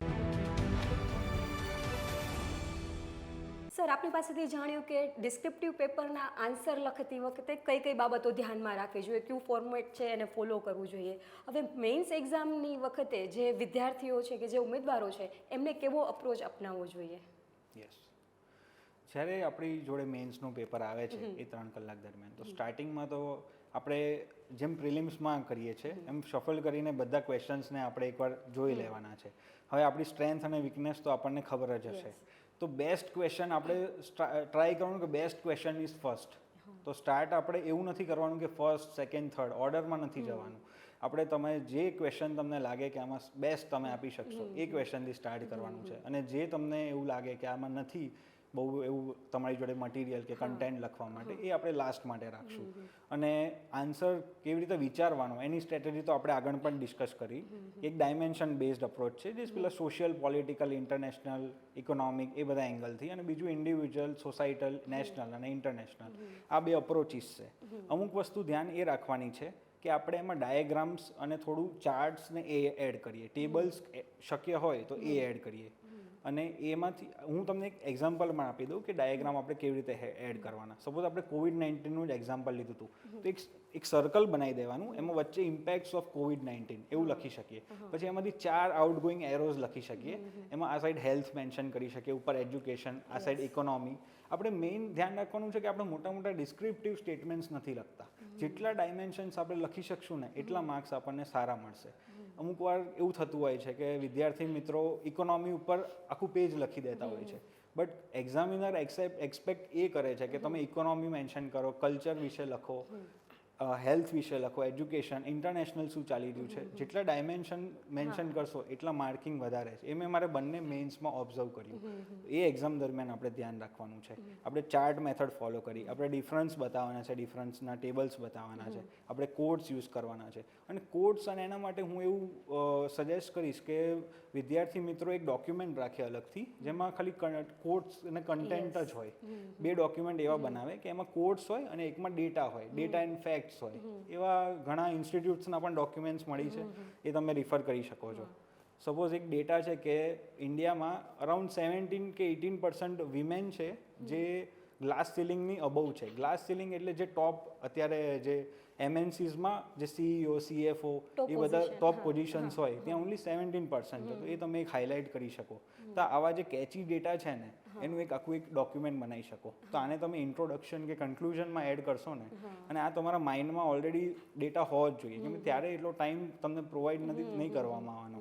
સર, આપની પાસેથી જાણ્યું કે ડિસ્ક્રિપ્ટિવ પેપરના આન્સર લખતી વખતે કઈ કઈ બાબતો ધ્યાનમાં રાખવી જોઈએ, કયું ફોર્મેટ છે એને ફોલો કરવું જોઈએ. હવે મેઇન્સ એક્ઝામની વખતે જે વિદ્યાર્થીઓ છે કે જે ઉમેદવારો છે એમને કેવો અપ્રોચ અપનાવવો જોઈએ?
યસ, જ્યારે આપણી જોડે મેઇન્સનું પેપર આવે છે એ 3 કલાક દરમિયાન, તો સ્ટાર્ટિંગમાં તો આપણે જેમ પ્રિલિમ્સમાં કરીએ છીએ એમ શફલ કરીને બધા ક્વેશ્ચન્સને આપણે એકવાર જોઈ લેવાના છે. હવે આપણી સ્ટ્રેન્થ અને વીકનેસ તો આપણને ખબર જ હશે. તો બેસ્ટ ક્વેશ્ચન આપણે ટ્રાય કરવાનું કે બેસ્ટ ક્વેશ્ચન ઇઝ ફર્સ્ટ. તો સ્ટાર્ટ આપણે એવું નથી કરવાનું કે ફર્સ્ટ, સેકન્ડ, થર્ડ ઓર્ડરમાં નથી જવાનું. આપણે તમે જે ક્વેશ્ચન તમને લાગે કે આમાં બેસ્ટ તમે આપી શકશો એ ક્વેશ્ચનથી સ્ટાર્ટ કરવાનું છે. અને જે તમને એવું લાગે કે આમાં નથી બહુ એવું તમારી જોડે મટીરિયલ કે કન્ટેન્ટ લખવા માટે એ આપણે લાસ્ટ માટે રાખશું. અને આન્સર કેવી રીતે વિચારવાનો એની સ્ટ્રેટેજી તો આપણે આગળ પણ ડિસ્કસ કરી. એક ડાયમેન્શન બેઝડ અપ્રોચ છે જે પેલા સોશિયલ, પોલિટિકલ, ઇન્ટરનેશનલ, ઇકોનોમિક એ બધા એંગલથી, અને બીજું ઇન્ડિવિજ્યુઅલ, સોસાયટલ, નેશનલ અને ઇન્ટરનેશનલ, આ 2 અપ્રોચીસ છે. અમુક વસ્તુ ધ્યાન એ રાખવાની છે કે આપણે એમાં ડાયાગ્રામ્સ અને થોડું ચાર્ટ્સ ને એ એડ કરીએ, ટેબલ્સ શક્ય હોય તો એ એડ કરીએ. અને એમાંથી હું તમને એક એક્ઝામ્પલ પણ આપી દઉં કે ડાયાગ્રામ આપણે કેવી રીતે એડ કરવાના. સપોઝ આપણે COVID-19નું જ એક્ઝામ્પલ લીધું હતું, તો એક સર્કલ બનાવી દેવાનું, એમાં વચ્ચે ઇમ્પેક્ટ્સ ઓફ COVID-19 એવું લખી શકીએ. પછી એમાંથી 4 આઉટગોઈંગ એરોઝ લખી શકીએ. એમાં આ સાઈડ હેલ્થ મેન્શન કરી શકીએ, ઉપર એજ્યુકેશન, આ સાઈડ ઇકોનોમી. આપણે મેઇન ધ્યાન રાખવાનું છે કે આપણે મોટા મોટા ડિસ્ક્રિપ્ટિવ સ્ટેટમેન્ટ્સ નથી લખતા. જેટલા ડાયમેન્શન્સ આપણે લખી શકશું ને એટલા માર્ક્સ આપણને સારા મળશે. અમુક વાર એવું થતું હોય છે કે વિદ્યાર્થી મિત્રો ઇકોનોમી ઉપર આખું પેજ લખી દેતા હોય છે, બટ એક્ઝામિનર એક્સપેક્ટ એ કરે છે કે તમે ઇકોનોમી મેન્શન કરો, કલ્ચર વિશે લખો, હેલ્થ વિશે લખો, એજ્યુકેશન, ઇન્ટરનેશનલ શું ચાલી રહ્યું છે. જેટલા ડાયમેન્શન મેન્શન કરશો એટલા માર્કિંગ વધારે છે. એ મેં મારે બંને મેઇન્સમાં ઓબ્ઝર્વ કર્યું. એ એક્ઝામ દરમિયાન આપણે ધ્યાન રાખવાનું છે. આપણે ચાર્ટ મેથડ ફોલો કરી, આપણે ડિફરન્સ બતાવવાના છે, ડિફરન્સના ટેબલ્સ બતાવવાના છે, આપણે કોડ્સ યુઝ કરવાના છે. અને કોડ્સ અને એના માટે હું એવું સજેસ્ટ કરીશ કે વિદ્યાર્થી મિત્રો એક ડોક્યુમેન્ટ રાખે અલગથી, જેમાં ખાલી કોડ્સ અને કન્ટેન્ટ જ હોય. 2 ડોક્યુમેન્ટ એવા બનાવે કે એમાં કોડ્સ હોય અને એકમાં ડેટા હોય, ડેટા એન્ડ ફેક્ટ્સ હોય. એવા ઘણા ઇન્સ્ટિટ્યૂટ્સના પણ ડોક્યુમેન્ટ્સ મળી છે, એ તમે રિફર કરી શકો છો. સપોઝ એક ડેટા છે કે ઇન્ડિયામાં અરાઉન્ડ 17 કે 18% વિમેન છે જે ગ્લાસ સીલિંગની અબવ છે. ગ્લાસ સીલિંગ એટલે જે ટોપ અત્યારે જે MNCsમાં જે CEO, CFO એ બધા ટોપ પોઝિશન્સ હોય ત્યાં ઓનલી 17% છે. તો એ તમે એક હાઇલાઇટ કરી શકો. તો આવા જે કેચી ડેટા છે ને એનું એક આખું એક ડોક્યુમેન્ટ બનાવી શકો. તો આને તમે ઇન્ટ્રોડક્શન કે કન્ક્લુઝનમાં એડ કરશો ને, અને આ તમારા માઇન્ડમાં ઓલરેડી ડેટા હોવો જ જોઈએ, કેમ કે ત્યારે એટલો ટાઈમ તમને પ્રોવાઈડ નહીં કરવામાં આવવાનો.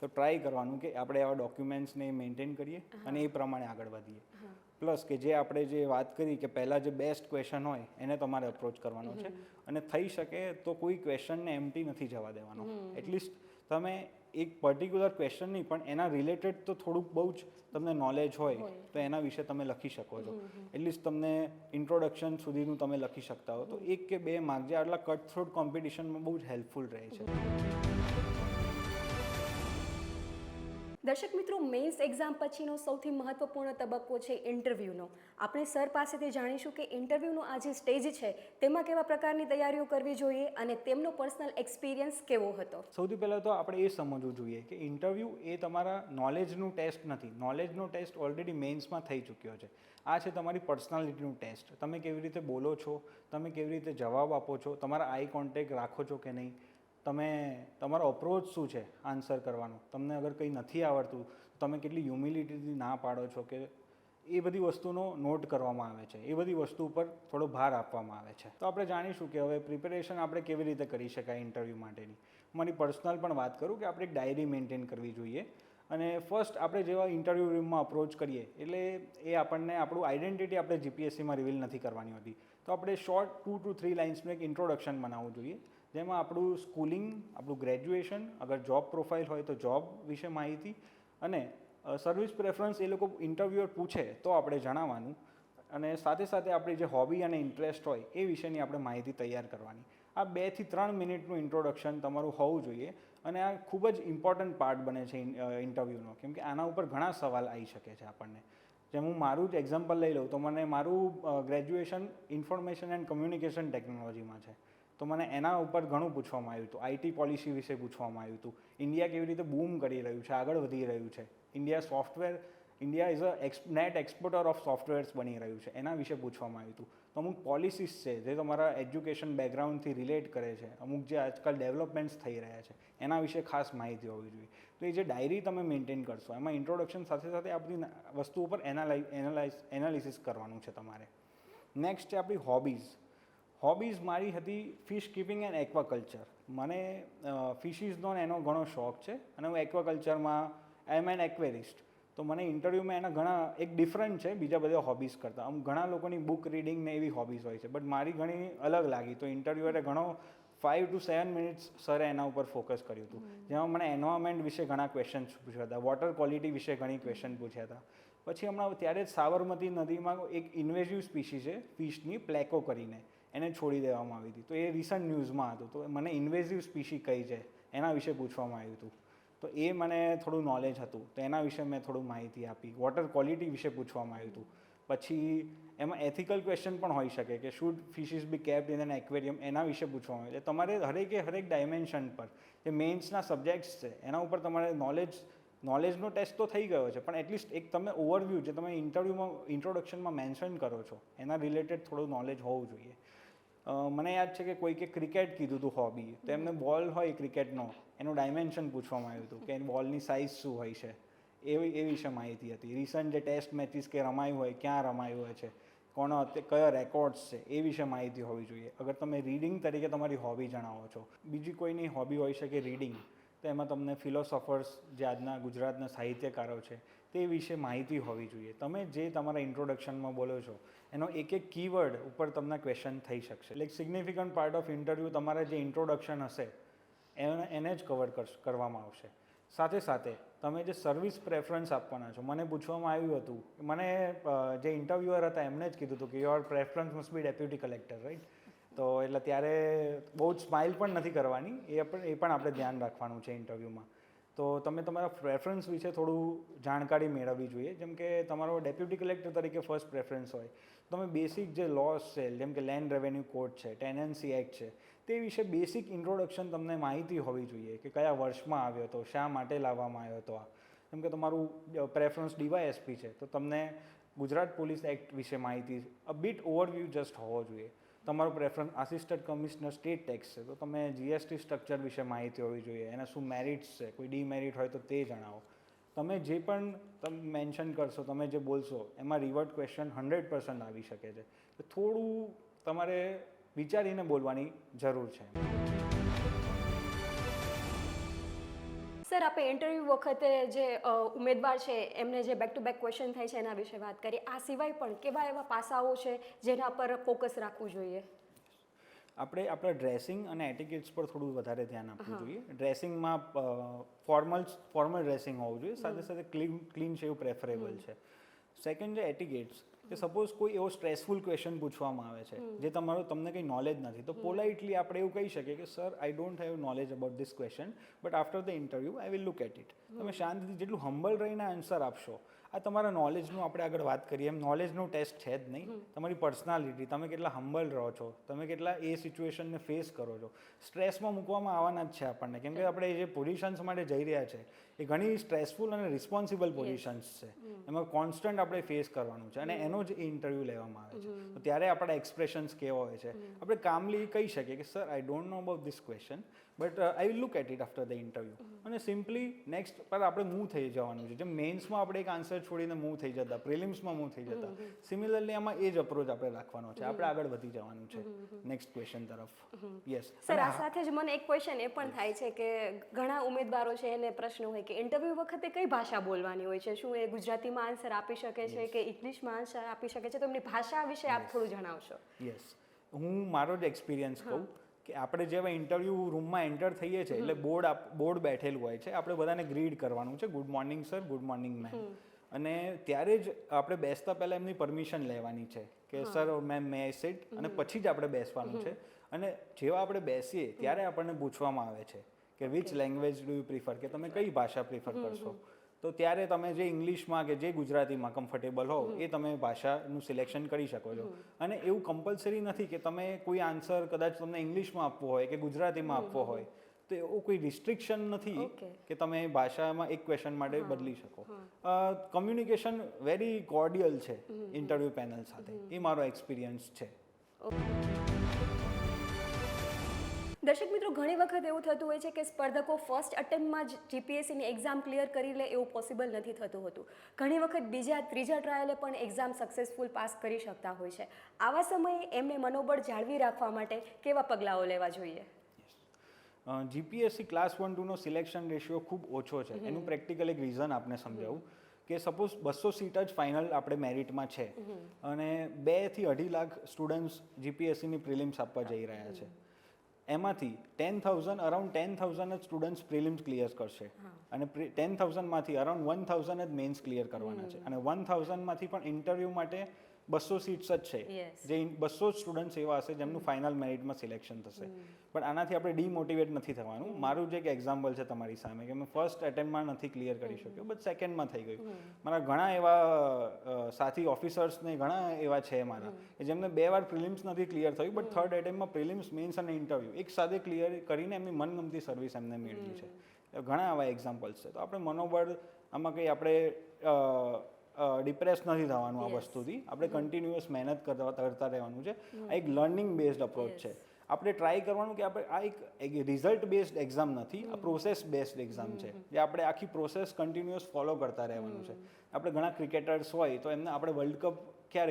તો ટ્રાય કરવાનું કે આપણે આવા ડોક્યુમેન્ટ્સને મેન્ટેન કરીએ અને એ પ્રમાણે આગળ વધીએ. પ્લસ કે જે આપણે જે વાત કરી કે પહેલાં જે બેસ્ટ ક્વેશ્ચન હોય એને તમારે અપ્રોચ કરવાનો છે. અને થઈ શકે તો કોઈ ક્વેશ્ચનને એમ્પ્ટી નથી જવા દેવાનો. એટલીસ્ટ તમે એક પર્ટિક્યુલર ક્વેશ્ચન નહીં પણ એના રિલેટેડ તો થોડુંક બહુ જ તમને નોલેજ હોય તો એના વિશે તમે લખી શકો છો. એટલીસ્ટ તમને ઇન્ટ્રોડક્શન સુધીનું તમે લખી શકતા હો તો 1 કે 2 માર્ક જે આટલા કટ થ્રોટ કોમ્પિટિશનમાં બહુ જ હેલ્પફુલ રહે છે.
દર્શક મિત્રો, મેઇન્સ એક્ઝામ પછીનો સૌથી મહત્વપૂર્ણ તબક્કો છે ઇન્ટરવ્યૂનો. આપણે સર પાસેથી જાણીશું કે ઇન્ટરવ્યૂનો આ જે સ્ટેજ છે તેમાં કેવા પ્રકારની તૈયારીઓ કરવી જોઈએ અને તેમનો પર્સનલ એક્સપિરિયન્સ કેવો હતો.
સૌથી પહેલાં તો આપણે એ સમજવું જોઈએ કે ઇન્ટરવ્યૂ એ તમારા નોલેજનું ટેસ્ટ નથી. નોલેજનો ટેસ્ટ ઓલરેડી મેઇન્સમાં થઈ ચૂક્યો છે. આ છે તમારી પર્સનાલિટીનું ટેસ્ટ. તમે કેવી રીતે બોલો છો, તમે કેવી રીતે જવાબ આપો છો, તમારા આઈ કોન્ટેક્ટ રાખો છો કે નહીં, તમે તમારો અપ્રોચ શું છે આન્સર કરવાનો, તમને અગર કંઈ નથી આવડતું તમે કેટલી હ્યુમિલિટીથી ના પાડો છો, કે એ બધી વસ્તુનો નોટ કરવામાં આવે છે. એ બધી વસ્તુ ઉપર થોડો ભાર આપવામાં આવે છે. તો આપણે જાણીશું કે હવે પ્રિપેરેશન આપણે કેવી રીતે કરી શકાય ઇન્ટરવ્યૂ માટેની. મારી પર્સનલ પણ વાત કરું કે આપણે એક ડાયરી મેન્ટેન કરવી જોઈએ. અને ફર્સ્ટ આપણે જેવા ઇન્ટરવ્યૂ રૂમમાં અપ્રોચ કરીએ એટલે એ આપણને આપણું આઈડેન્ટિટી આપણે GPSCમાં રિવીલ નથી કરવાની હોતી. તો આપણે શોર્ટ 2 to 3 લાઇન્સનું એક ઇન્ટ્રોડક્શન બનાવવું જોઈએ, જેમાં આપણું સ્કૂલિંગ, આપણું ગ્રેજ્યુએશન, અગર જોબ પ્રોફાઇલ હોય તો જોબ વિશે માહિતી, અને સર્વિસ પ્રેફરન્સ એ લોકો ઇન્ટરવ્યુઅર પૂછે તો આપણે જણાવવાનું. અને સાથે સાથે આપણી જે હોબી અને ઇન્ટરેસ્ટ હોય એ વિશેની આપણે માહિતી તૈયાર કરવાની. આ 2 થી 3 મિનિટનું ઇન્ટ્રોડક્શન તમારું હોવું જોઈએ. અને આ ખૂબ જ ઇમ્પોર્ટન્ટ પાર્ટ બને છે ઇન્ટરવ્યૂનો, કેમ કે આના ઉપર ઘણા સવાલ આવી શકે છે આપણને. જેમ હું મારું જ એક્ઝામ્પલ લઈ લઉં તો મને મારું ગ્રેજ્યુએશન ઇન્ફોર્મેશન એન્ડ કમ્યુનિકેશન ટેકનોલોજીમાં છે. તો મને એના ઉપર ઘણું પૂછવામાં આવ્યું હતું. IT પોલિસી વિશે પૂછવામાં આવ્યું હતું. ઇન્ડિયા કેવી રીતે બૂમ કરી રહ્યું છે, આગળ વધી રહ્યું છે, India is a net exporter of softwares બની રહ્યું છે, એના વિશે પૂછવામાં આવ્યું હતું. તો અમુક પોલિસીસ છે જે તમારા એજ્યુકેશન બેકગ્રાઉન્ડથી રિલેટ કરે છે, અમુક જે આજકાલ ડેવલપમેન્ટ્સ થઈ રહ્યા છે એના વિશે ખાસ માહિતી હોવી જોઈએ. તો એ જે ડાયરી તમે મેન્ટેન કરશો એમાં ઇન્ટ્રોડક્શન સાથે સાથે આ બધી વસ્તુ ઉપર એનાલિસિસ કરવાનું છે તમારે. નેક્સ્ટ છે આપણી હોબીઝ. હોબીઝ મારી હતી ફિશ કીપિંગ એન્ડ એક્વાકલ્ચર. મને ફિશિસનો એનો ઘણો શોખ છે અને હું એક્વાકલ્ચરમાં આઈ એમ એન એક્વેરિસ્ટ. તો મને ઇન્ટરવ્યૂમાં એના ઘણા એક ડિફરન્ટ છે બીજા બધા હોબીઝ કરતાં. આમ ઘણા લોકોની બુક રીડિંગ ને એવી હોબીઝ હોય છે, બટ મારી ઘણી અલગ લાગી. તો ઇન્ટરવ્યુઅરે ઘણો 5 to 7 મિનિટ્સ સરે એના ઉપર ફોકસ કર્યું હતું, જેમાં મને એન્વાયરમેન્ટ વિશે ઘણા ક્વેશ્ચન્સ પૂછ્યા હતા, વોટર ક્વોલિટી વિશે ઘણી ક્વેશ્ચન પૂછ્યા હતા. પછી હમણાં ત્યારે જ સાબરમતી નદીમાં એક ઇન્વેઝિવ સ્પીશી છે ફિશની, પ્લેકો કરીને, એને છોડી દેવામાં આવી હતી. તો એ રિસન્ટ ન્યૂઝમાં હતું. તો મને ઇન્વેઝિવ સ્પીશી કઈ છે એના વિશે પૂછવામાં આવ્યું હતું. તો એ મને થોડું નોલેજ હતું, તો એના વિશે મેં થોડું માહિતી આપી. વોટર ક્વોલિટી વિશે પૂછવામાં આવ્યું હતું. પછી એમાં એથિકલ ક્વેશ્ચન પણ હોઈ શકે કે should fishes be kept in an aquarium, એના વિશે પૂછવામાં આવે. એટલે તમારે હરેક ડાયમેન્શન પર જે મેઇન્સના સબ્જેક્ટ્સ છે એના ઉપર તમારે નોલેજનો ટેસ્ટ તો થઈ ગયો છે, પણ એટલીસ્ટ એક તમે ઓવરવ્યૂ જે તમે ઇન્ટરવ્યૂમાં ઇન્ટ્રોડક્શનમાં મેન્શન કરો છો એના રિલેટેડ થોડું નોલેજ હોવું જોઈએ. મને યાદ છે કે કોઈકે ક્રિકેટ કીધું હતું હોબી, તો એમને બોલ હોય ક્રિકેટનો એનું ડાયમેન્શન પૂછવામાં આવ્યું હતું કે બોલની સાઇઝ શું હોય છે, એ વિશે માહિતી હતી. રિસન્ટ જે ટેસ્ટ મેચિસ કે રમાયું હોય, ક્યાં રમાયું હોય છે, કયા રેકોર્ડ્સ છે, એ વિશે માહિતી હોવી જોઈએ. અગર તમે રીડિંગ તરીકે તમારી હોબી જણાવો છો, બીજી કોઈની હોબી હોઈ શકે રીડિંગ, તો એમાં તમને ફિલોસોફર્સ જે આજના ગુજરાતના સાહિત્યકારો છે તે વિશે માહિતી હોવી જોઈએ. તમે જે તમારા ઇન્ટ્રોડક્શનમાં બોલો છો એનો એક કીવર્ડ ઉપર તમને ક્વેશ્ચન થઈ શકશે. એટલે સિગ્નિફિકન્ટ પાર્ટ ઓફ ઇન્ટરવ્યૂ તમારા જે ઇન્ટ્રોડક્શન હશે એને જ કવર કરવામાં આવશે. સાથે સાથે તમે જે સર્વિસ પ્રેફરન્સ આપવાના છો, મને પૂછવામાં આવ્યું હતું, મને જે ઇન્ટરવ્યુઅર હતા એમણે જ કીધું હતું કે your preference must be deputy collector, right? તો એટલે ત્યારે બહુ જ સ્માઇલ પણ નથી કરવાની, એ પણ આપણે ધ્યાન રાખવાનું છે ઇન્ટરવ્યૂમાં. તો તમે તમારા પ્રેફરન્સ વિશે થોડું જાણકારી મેળવવી જોઈએ. જેમ કે તમારો ડેપ્યુટી કલેક્ટર તરીકે ફર્સ્ટ પ્રેફરન્સ હોય, તમે બેસિક જે લોસ છે, જેમ કે લેન્ડ રેવન્યુ કોડ છે, ટેનન્સી એક્ટ છે, તે વિશે બેસિક ઇન્ટ્રોડક્શન તમને માહિતી હોવી જોઈએ કે કયા વર્ષમાં આવ્યો હતો, શા માટે લાવવામાં આવ્યો હતો. જેમ કે તમારું પ્રેફરન્સ ડીવાયએસપી છે, તો તમને ગુજરાત પોલીસ એક્ટ વિશે માહિતી બીટ ઓવરવ્યૂ જસ્ટ હોવો જોઈએ. તમારું preference assistant commissioner state tax છે, તો તમે જીએસટી સ્ટ્રક્ચર વિશે માહિતી હોવી જોઈએ, એના શું મેરિટ્સ છે, કોઈ ડીમેરિટ હોય તો તે જણાવો. તમે જે પણ તમે મેન્શન કરશો, તમે જે બોલશો એમાં રિવર્ટ ક્વેશ્ચન 100% આવી શકે છે. તો થોડું તમારે વિચારીને બોલવાની જરૂર છે.
સર, આપણે ઇન્ટરવ્યૂ વખતે જે ઉમેદવાર છે એમને જે બેક ટુ બેક ક્વેશ્ચન થાય છે એના વિશે વાત કરીએ. આ સિવાય પણ કેવા એવા પાસાઓ છે જેના પર ફોકસ રાખવું જોઈએ?
આપણે આપણા ડ્રેસિંગ અને એટિકેટ્સ પર થોડું વધારે ધ્યાન આપવું જોઈએ. ડ્રેસિંગમાં ફોર્મલ ડ્રેસિંગ હોવું જોઈએ, સાથે સાથે ક્લીન શેવ પ્રેફરેબલ છે. સેકન્ડ છે એટિકેટ્સ, કે સપોઝ કોઈ એવો સ્ટ્રેસફુલ ક્વેશ્ચન પૂછવામાં આવે છે જે તમને કંઈ નોલેજ નથી, તો પોલાઇટલી આપણે એવું કહી શકીએ કે sir, I don't have knowledge about this question, but after the interview I will look at it. તમે શાંતિથી જેટલું હમ્બલ રહીને આન્સર આપશો, આ તમારા નોલેજનું આપણે આગળ વાત કરીએ એમ નોલેજનું ટેસ્ટ છે જ નહીં. તમારી પર્સનાલિટી, તમે કેટલા હમ્બલ રહો છો, તમે કેટલા એ સિચ્યુએશનને ફેસ કરો છો. સ્ટ્રેસમાં મૂકવામાં આવવાના જ છે આપણને, કેમ કે આપણે જે પોઝિશન્સ માટે જઈ રહ્યા છે એ ઘણી સ્ટ્રેસફુલ અને રિસ્પોન્સિબલ પોઝિશન્સ છે. એમાં કોન્સ્ટન્ટ આપણે ફેસ કરવાનું છે અને એનો જ ઇન્ટરવ્યૂ લેવામાં આવે છે. તો ત્યારે આપણા એક્સપ્રેશન્સ કેવા હોય છે, આપણે કામલી કહી શકીએ કે sir, I don't know about this question, but I will look at it after the interview. અને સિમ્પલી નેક્સ્ટ પર આપણે મૂવ થઈ જવાનું છે. જેમ મેઇન્સમાં આપણે એક આન્સર છોડીને મૂવ થઈ જતા, પ્રિલિમ્સમાં મૂવ થઈ જતા, સિમિલરલી આમાં એ જ અપ્રોચ આપણે રાખવાનો છે. આપણે આગળ વધી જવાનું છે નેક્સ્ટ ક્વેશ્ચન તરફ. યસ
સર, આ સાથે જ મને એક ક્વેશ્ચન એ પણ થાય છે કે ઘણા ઉમેદવારો છે એને પ્રશ્ન હોય કે ઇન્ટરવ્યૂ વખતે કઈ ભાષા બોલવાની હોય છે? શું એ ગુજરાતીમાં આન્સર આપી શકે છે કે ઇંગ્લિશમાં આન્સર આપી શકે છે? તો એમની ભાષા વિશે આપ થોડું જણાવશો.
યસ, હું મારો જ એક્સપિરિયન્સ કહું કે આપણે જેવા ઇન્ટરવ્યૂ રૂમમાં એન્ટર થઈએ છીએ એટલે બોર્ડ બેઠેલું હોય છે, આપણે બધાને ગ્રીડ કરવાનું છે, good morning sir, good morning ma'am. અને ત્યારે જ આપણે બેસતા પહેલાં એમની પરમિશન લેવાની છે કે સર મેમ મે આઈ સિટ, અને પછી જ આપણે બેસવાનું છે. અને જેવા આપણે બેસીએ ત્યારે આપણને પૂછવામાં આવે છે કે which language do you prefer, કે તમે કઈ ભાષા પ્રિફર કરશો. તો ત્યારે તમે જે ઇંગ્લિશમાં કે જે ગુજરાતીમાં કમ્ફર્ટેબલ હો એ તમે ભાષાનું સિલેક્શન કરી શકો છો. અને એવું કમ્પલસરી નથી કે તમે કોઈ આન્સર કદાચ તમને ઇંગ્લિશમાં આપવો હોય કે ગુજરાતીમાં આપવો હોય, તો એવું કોઈ રિસ્ટ્રિક્શન નથી કે તમે ભાષામાં એક ક્વેશ્ચન માટે બદલી શકો. કમ્યુનિકેશન વેરી કોર્ડિયલ છે ઇન્ટરવ્યૂ પેનલ સાથે, એ મારો એક્સપિરિયન્સ છે.
દર્શક મિત્રો, ઘણી વખત એવું થતું હોય છે કે સ્પર્ધકો ફર્સ્ટ અટેમ્પ્ટમાં જ જીપીએસસીની એક્ઝામ ક્લિયર કરી લે એવું પોસિબલ નથી થતું હોતું. ઘણી વખત બીજા ત્રીજા ટ્રાયલે પણ એક્ઝામ સક્સેસફુલ પાસ કરી શકતા હોય છે. આવા સમયે એમને મનોબળ જાળવી રાખવા માટે કેવા પગલાઓ લેવા જોઈએ?
જીપીએસસી ક્લાસ 1-2નો સિલેક્શન રેશિયો ખૂબ ઓછો છે. એનું પ્રેક્ટિકલ એક રીઝન આપણે સમજાવું કે સપોઝ 200 સીટ જ ફાઇનલ આપણે મેરિટમાં છે અને 2 થી 2.5 લાખ સ્ટુડન્ટ્સ જીપીએસસીની પ્રિલિમ્સ આપવા જઈ રહ્યા છે. એમાંથી 10,000 અરાઉન્ડ 10,000 જ સ્ટુડન્ટ્સ પ્રિલિમ્સ ક્લિયર કરશે અને 10,000માંથી અરાઉન્ડ 1,000 જ મેન્સ ક્લિયર કરવાના છે અને 1,000માંથી પણ ઇન્ટરવ્યૂ માટે 200 સીટ્સ જ છે. જે 200 સ્ટુડન્ટ્સ એવા હશે જેમનું ફાઇનલ મેરિટમાં સિલેક્શન થશે. પણ આનાથી આપણે ડીમોટિવેટ નથી થવાનું. મારું જ એક એક્ઝામ્પલ છે તમારી સામે કે મેં ફર્સ્ટ એટેમ્પ્ટમાં નથી ક્લિયર કરી શક્યો બટ સેકન્ડમાં થઈ ગયું. મારા ઘણા એવા સાથી ઓફિસર્સ ને ઘણા એવા છે મારા કે જેમને 2 વાર પ્રિલિમ્સ નથી ક્લિયર થયું બટ થર્ડ એટેમ્પ્ટમાં પ્રિલિમ્સ, મેન્સ અને ઇન્ટરવ્યૂ એક સાથે ક્લિયર કરીને એમની મનગમતી સર્વિસ એમને મેળવી છે. ઘણા એવા એક્ઝામ્પલ્સ છે. તો આપણે મનોબળ આમાં કંઈ આપણે ડિપ્રેસ નથી થવાનું આ વસ્તુથી. આપણે કન્ટિન્યુઅસ મહેનત કરતા રહેવાનું છે. આ એક લર્નિંગ બેઝડ અપ્રોચ છે. આપણે ટ્રાય કરવાનું કે આપણે આ એક રિઝલ્ટ બેઝડ એક્ઝામ નથી, આ પ્રોસેસ બેઝડ એક્ઝામ છે જે આપણે આખી પ્રોસેસ કન્ટિન્યુઅસ ફોલો કરતા રહેવાનું છે. આપણે ઘણા ક્રિકેટર્સ હોય તો એમને આપણે વર્લ્ડ કપ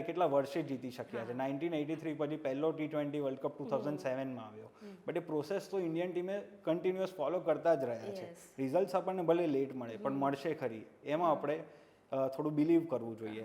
કેટલા વર્ષે જીતી શક્યા છે. 1983 પછી પહેલો T20 વર્લ્ડ કપ 2007માં આવ્યો. બટ એ પ્રોસેસ તો ઇન્ડિયન ટીમે કન્ટિન્યુઅસ ફોલો કરતા જ રહ્યા છે. રિઝલ્ટ્સ આપણને ભલે લેટ મળે પણ મળશે ખરી. એમાં આપણે થોડું બિલીવ કરવું જોઈએ.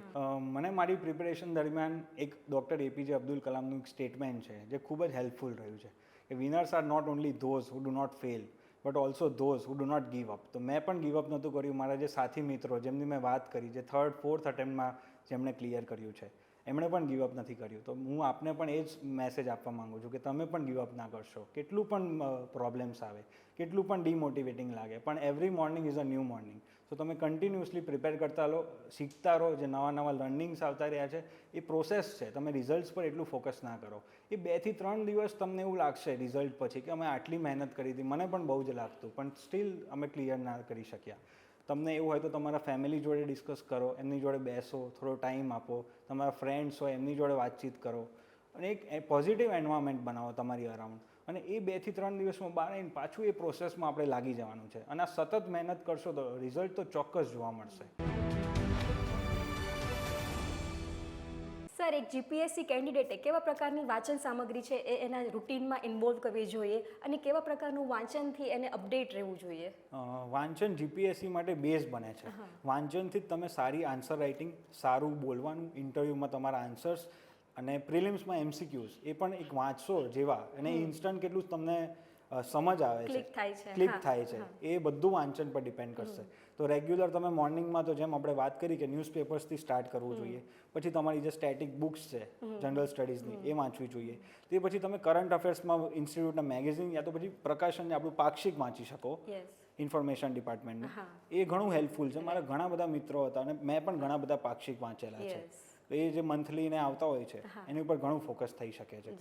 મને મારી પ્રિપેરેશન દરમિયાન એક ડૉક્ટર એપીજે અબ્દુલ કલામનું એક સ્ટેટમેન્ટ છે જે ખૂબ જ હેલ્પફુલ રહ્યું છે કે winners are not only those who do not fail but also those who do not give up. તો મેં પણ ગીવ અપ નહોતું કર્યું. મારા જે સાથી મિત્રો જેમની મેં વાત કરી, જે 3rd 4th અટેમ્પ્ટમાં જેમણે ક્લિયર કર્યું છે, એમણે પણ ગીવ અપ નથી કર્યું. તો હું આપને પણ એ જ મેસેજ આપવા માગું છું કે તમે પણ ગીવ અપ ના કરશો. કેટલું પણ પ્રોબ્લેમ્સ આવે, કેટલું પણ ડિમોટિવેટિંગ લાગે, પણ every morning is a new morning. તો તમે કન્ટિન્યુઅસલી પ્રિપેર કરતા રહો, શીખતા રહો. જે નવા લર્નિંગ્સ આવતા રહ્યા છે એ પ્રોસેસ છે. તમે રિઝલ્ટ્સ પર એટલું ફોકસ ના કરો. એ 2 થી 3 દિવસ તમને એવું લાગશે રિઝલ્ટ પછી કે અમે આટલી મહેનત કરી હતી, મને પણ બહુ જ લાગતું પણ સ્ટીલ અમે ક્લિયર ના કરી શક્યા. તમને એવું હોય તો તમારા ફેમિલી જોડે ડિસ્કસ કરો, એમની જોડે બેસો, થોડો ટાઈમ આપો. તમારા ફ્રેન્ડ્સ હોય એમની જોડે વાતચીત કરો અને એક પોઝિટિવ એન્વાયરમેન્ટ બનાવો તમારી અરાઉન્ડ. અને એ 2 થી 3 દિવસમાં બહાર આવીને પાછું એ પ્રોસેસમાં આપણે લાગી જવાનું છે અને આ સતત મહેનત કરશો તો રિઝલ્ટ તો ચોક્કસ જોવા મળશે.
સર, એક જીપીએસસી કેન્ડિડેટે કેવા પ્રકારની વાંચન સામગ્રી છે એ એના રૂટીનમાં ઇન્વોલ્વ કરવી જોઈએ અને કેવા પ્રકારનું વાંચનથી એને અપડેટ રહેવું જોઈએ?
વાંચન જીપીએસસી માટે બેઝ બને છે. વાંચનથી જ તમે સારી આન્સર રાઇટિંગ, સારું બોલવાનું, ઇન્ટરવ્યૂમાં તમારા આન્સર્સ અને પ્રિલિમ્સમાં એમસીક્યુઝ એ પણ એક વાંચશો જેવા અને ઇન્સ્ટન્ટ કેટલું તમને સમજ આવે છે, ક્લિક થાય છે, એ બધું વાંચન પર ડિપેન્ડ કરશે. તો રેગ્યુલર તમે મોર્નિંગમાં તો જેમ આપણે વાત કરી કે ન્યૂઝપેપર્સથી સ્ટાર્ટ કરવું જોઈએ. પછી તમારી જે સ્ટેટિક બુક્સ છે જનરલ સ્ટડીઝની એ વાંચવી જોઈએ. તે પછી તમે કરંટ અફેર્સમાં ઇન્સ્ટિટ્યૂટના મેગેઝિન યા તો પછી પ્રકાશનને આપણું પાક્ષિક વાંચી શકો, ઇન્ફોર્મેશન ડિપાર્ટમેન્ટનું. એ ઘણું હેલ્પફુલ છે. મારા ઘણા બધા મિત્રો હતા અને મેં પણ ઘણા બધા પાક્ષિક વાંચેલા છે. તો એ જે મંથલીને આવતા હોય છે એની ઉપર ઘણું ફોકસ થઈ શકે છે.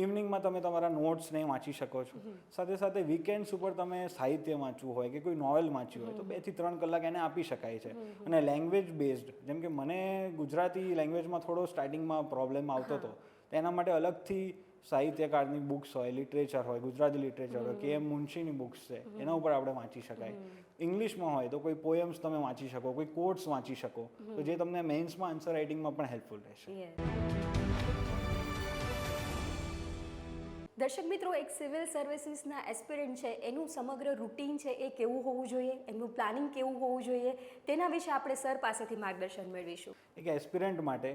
ઇવનિંગમાં તમે તમારા નોટ્સને વાંચી શકો છો. સાથે સાથે વીકેન્ડ્સ ઉપર તમે સાહિત્ય વાંચવું હોય કે કોઈ નોવેલ વાંચ્યું હોય તો 2 થી 3 કલાક એને આપી શકાય છે. અને લેંગ્વેજ બેઝડ, જેમ કે મને ગુજરાતી લેંગ્વેજમાં થોડો સ્ટાર્ટિંગમાં પ્રોબ્લેમ આવતો હતો, તો એના માટે અલગથી સાહિત્યકારની બુક્સ હોય, લિટરેચર હોય, ગુજરાતી લિટરેચર હોય, કે એમ મુનશીની બુક્સ છે એના ઉપર આપણે વાંચી શકાય. ઇંગ્લિશમાં હોય તો કોઈ પોએમ્સ તમે વાંચી શકો, કોઈ કોટ્સ વાંચી શકો, તો જે તમને મેઇન્સમાં આન્સર રાઇટિંગમાં પણ હેલ્પફુલ રહેશે.
દર્શક મિત્રો, એક સિવિલ સર્વિસીસના એસ્પિરન્ટ છે એનું સમગ્ર રૂટીન છે એ કેવું હોવું જોઈએ, એમનું પ્લાનિંગ કેવું હોવું જોઈએ, તેના વિશે આપણે સર પાસેથી માર્ગદર્શન મેળવીશું.
એક એસ્પિરન્ટ માટે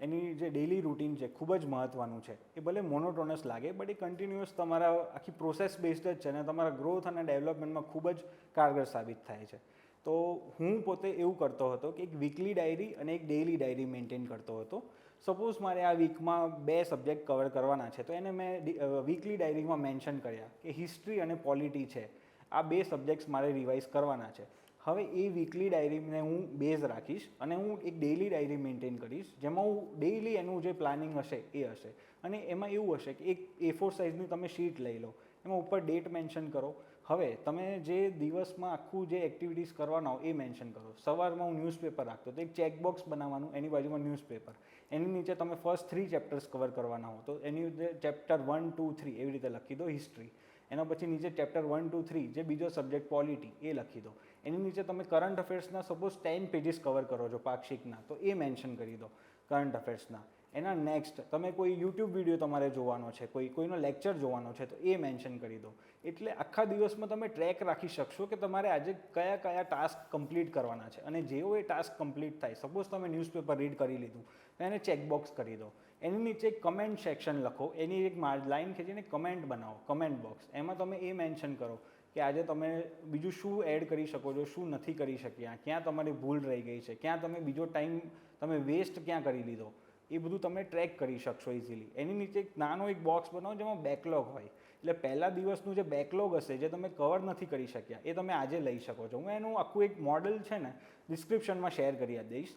એની જે ડેલી રૂટીન છે ખૂબ જ મહત્ત્વનું છે. એ ભલે મોનોટોનસ લાગે બટ એ કન્ટિન્યુઅસ તમારા આખી પ્રોસેસ બેઝડ જ છે અને તમારા ગ્રોથ અને ડેવલપમેન્ટમાં ખૂબ જ કારગર સાબિત થાય છે. તો હું પોતે એવું કરતો હતો કે એક વીકલી ડાયરી અને એક ડેઇલી ડાયરી મેન્ટેન કરતો હતો. સપોઝ મારે આ વીકમાં 2 સબ્જેક્ટ કવર કરવાના છે તો એને મેં વીકલી ડાયરીમાં મેન્શન કર્યા કે હિસ્ટ્રી અને પોલિટી છે, આ 2 સબ્જેક્ટ્સ મારે રિવાઇઝ કરવાના છે. હવે એ વીકલી ડાયરીને હું બેઝ રાખીશ અને હું એક ડેઇલી ડાયરી મેન્ટેન કરીશ જેમાં હું ડેઇલી એનું જે પ્લાનિંગ હશે એ હશે. અને એમાં એવું હશે કે એક A4 સાઇઝની તમે શીટ લઈ લો, એમાં ઉપર ડેટ મેન્શન કરો. હવે તમે જે દિવસમાં આખું જે એક્ટિવિટીઝ કરવાના હો એ મેન્શન કરો. સવારમાં હું ન્યૂઝપેપર રાખતો તો એક ચેકબોક્સ બનાવવાનું, એની બાજુમાં ન્યૂઝપેપર, એની નીચે તમે ફર્સ્ટ 3 ચેપ્ટર્સ કવર કરવાના હો તો એની ચેપ્ટર 1, 2, 3 એવી રીતે લખી દો હિસ્ટ્રી. એના પછી નીચે ચેપ્ટર 1, 2, 3 જે બીજો સબ્જેક્ટ પોલિટી એ લખી દો. એની નીચે તમે કરંટ અફેર્સના સપોઝ 10 પેજીસ કવર કરો છો પાક્ષિકના, તો એ મેન્શન કરી દો કરંટ અફેર્સના. એના નેક્સ્ટ તમે કોઈ યુટ્યુબ વિડીયો તમારે જોવાનો છે, કોઈનો લેક્ચર જોવાનો છે, તો એ મેન્શન કરી દો. એટલે આખા દિવસમાં તમે ટ્રેક રાખી શકશો કે તમારે આજે કયા કયા ટાસ્ક કમ્પ્લીટ કરવાના છે. અને જેવો એ ટાસ્ક કમ્પ્લીટ થાય, સપોઝ તમે ન્યૂઝપેપર રીડ કરી લીધું, તો એને ચેકબોક્સ કરી દો. એની નીચે એક કમેન્ટ સેક્શન લખો, એની એક લાઇન ખેંચીને કમેન્ટ બનાવો, કમેન્ટ બોક્સ. એમાં તમે એ મેન્શન કરો કે આજે તમે બીજું શું એડ કરી શકો છો, શું નથી કરી શક્યા, ક્યાં તમારી ભૂલ રહી ગઈ છે, ક્યાં તમે બીજો ટાઈમ તમે વેસ્ટ ક્યાં કરી લીધો, એ બધું તમે ટ્રેક કરી શકશો ઇઝીલી. એની નીચે એક નાનો એક બોક્સ બનાવો જેમાં બેકલોગ હોય, એટલે પહેલા દિવસનું જે બેકલોગ હશે જે તમે કવર નથી કરી શક્યા એ તમે આજે લઈ શકો છો. હું એનું આખું એક મોડલ છે ને ડિસ્ક્રિપ્શનમાં શેર કરી દઈશ,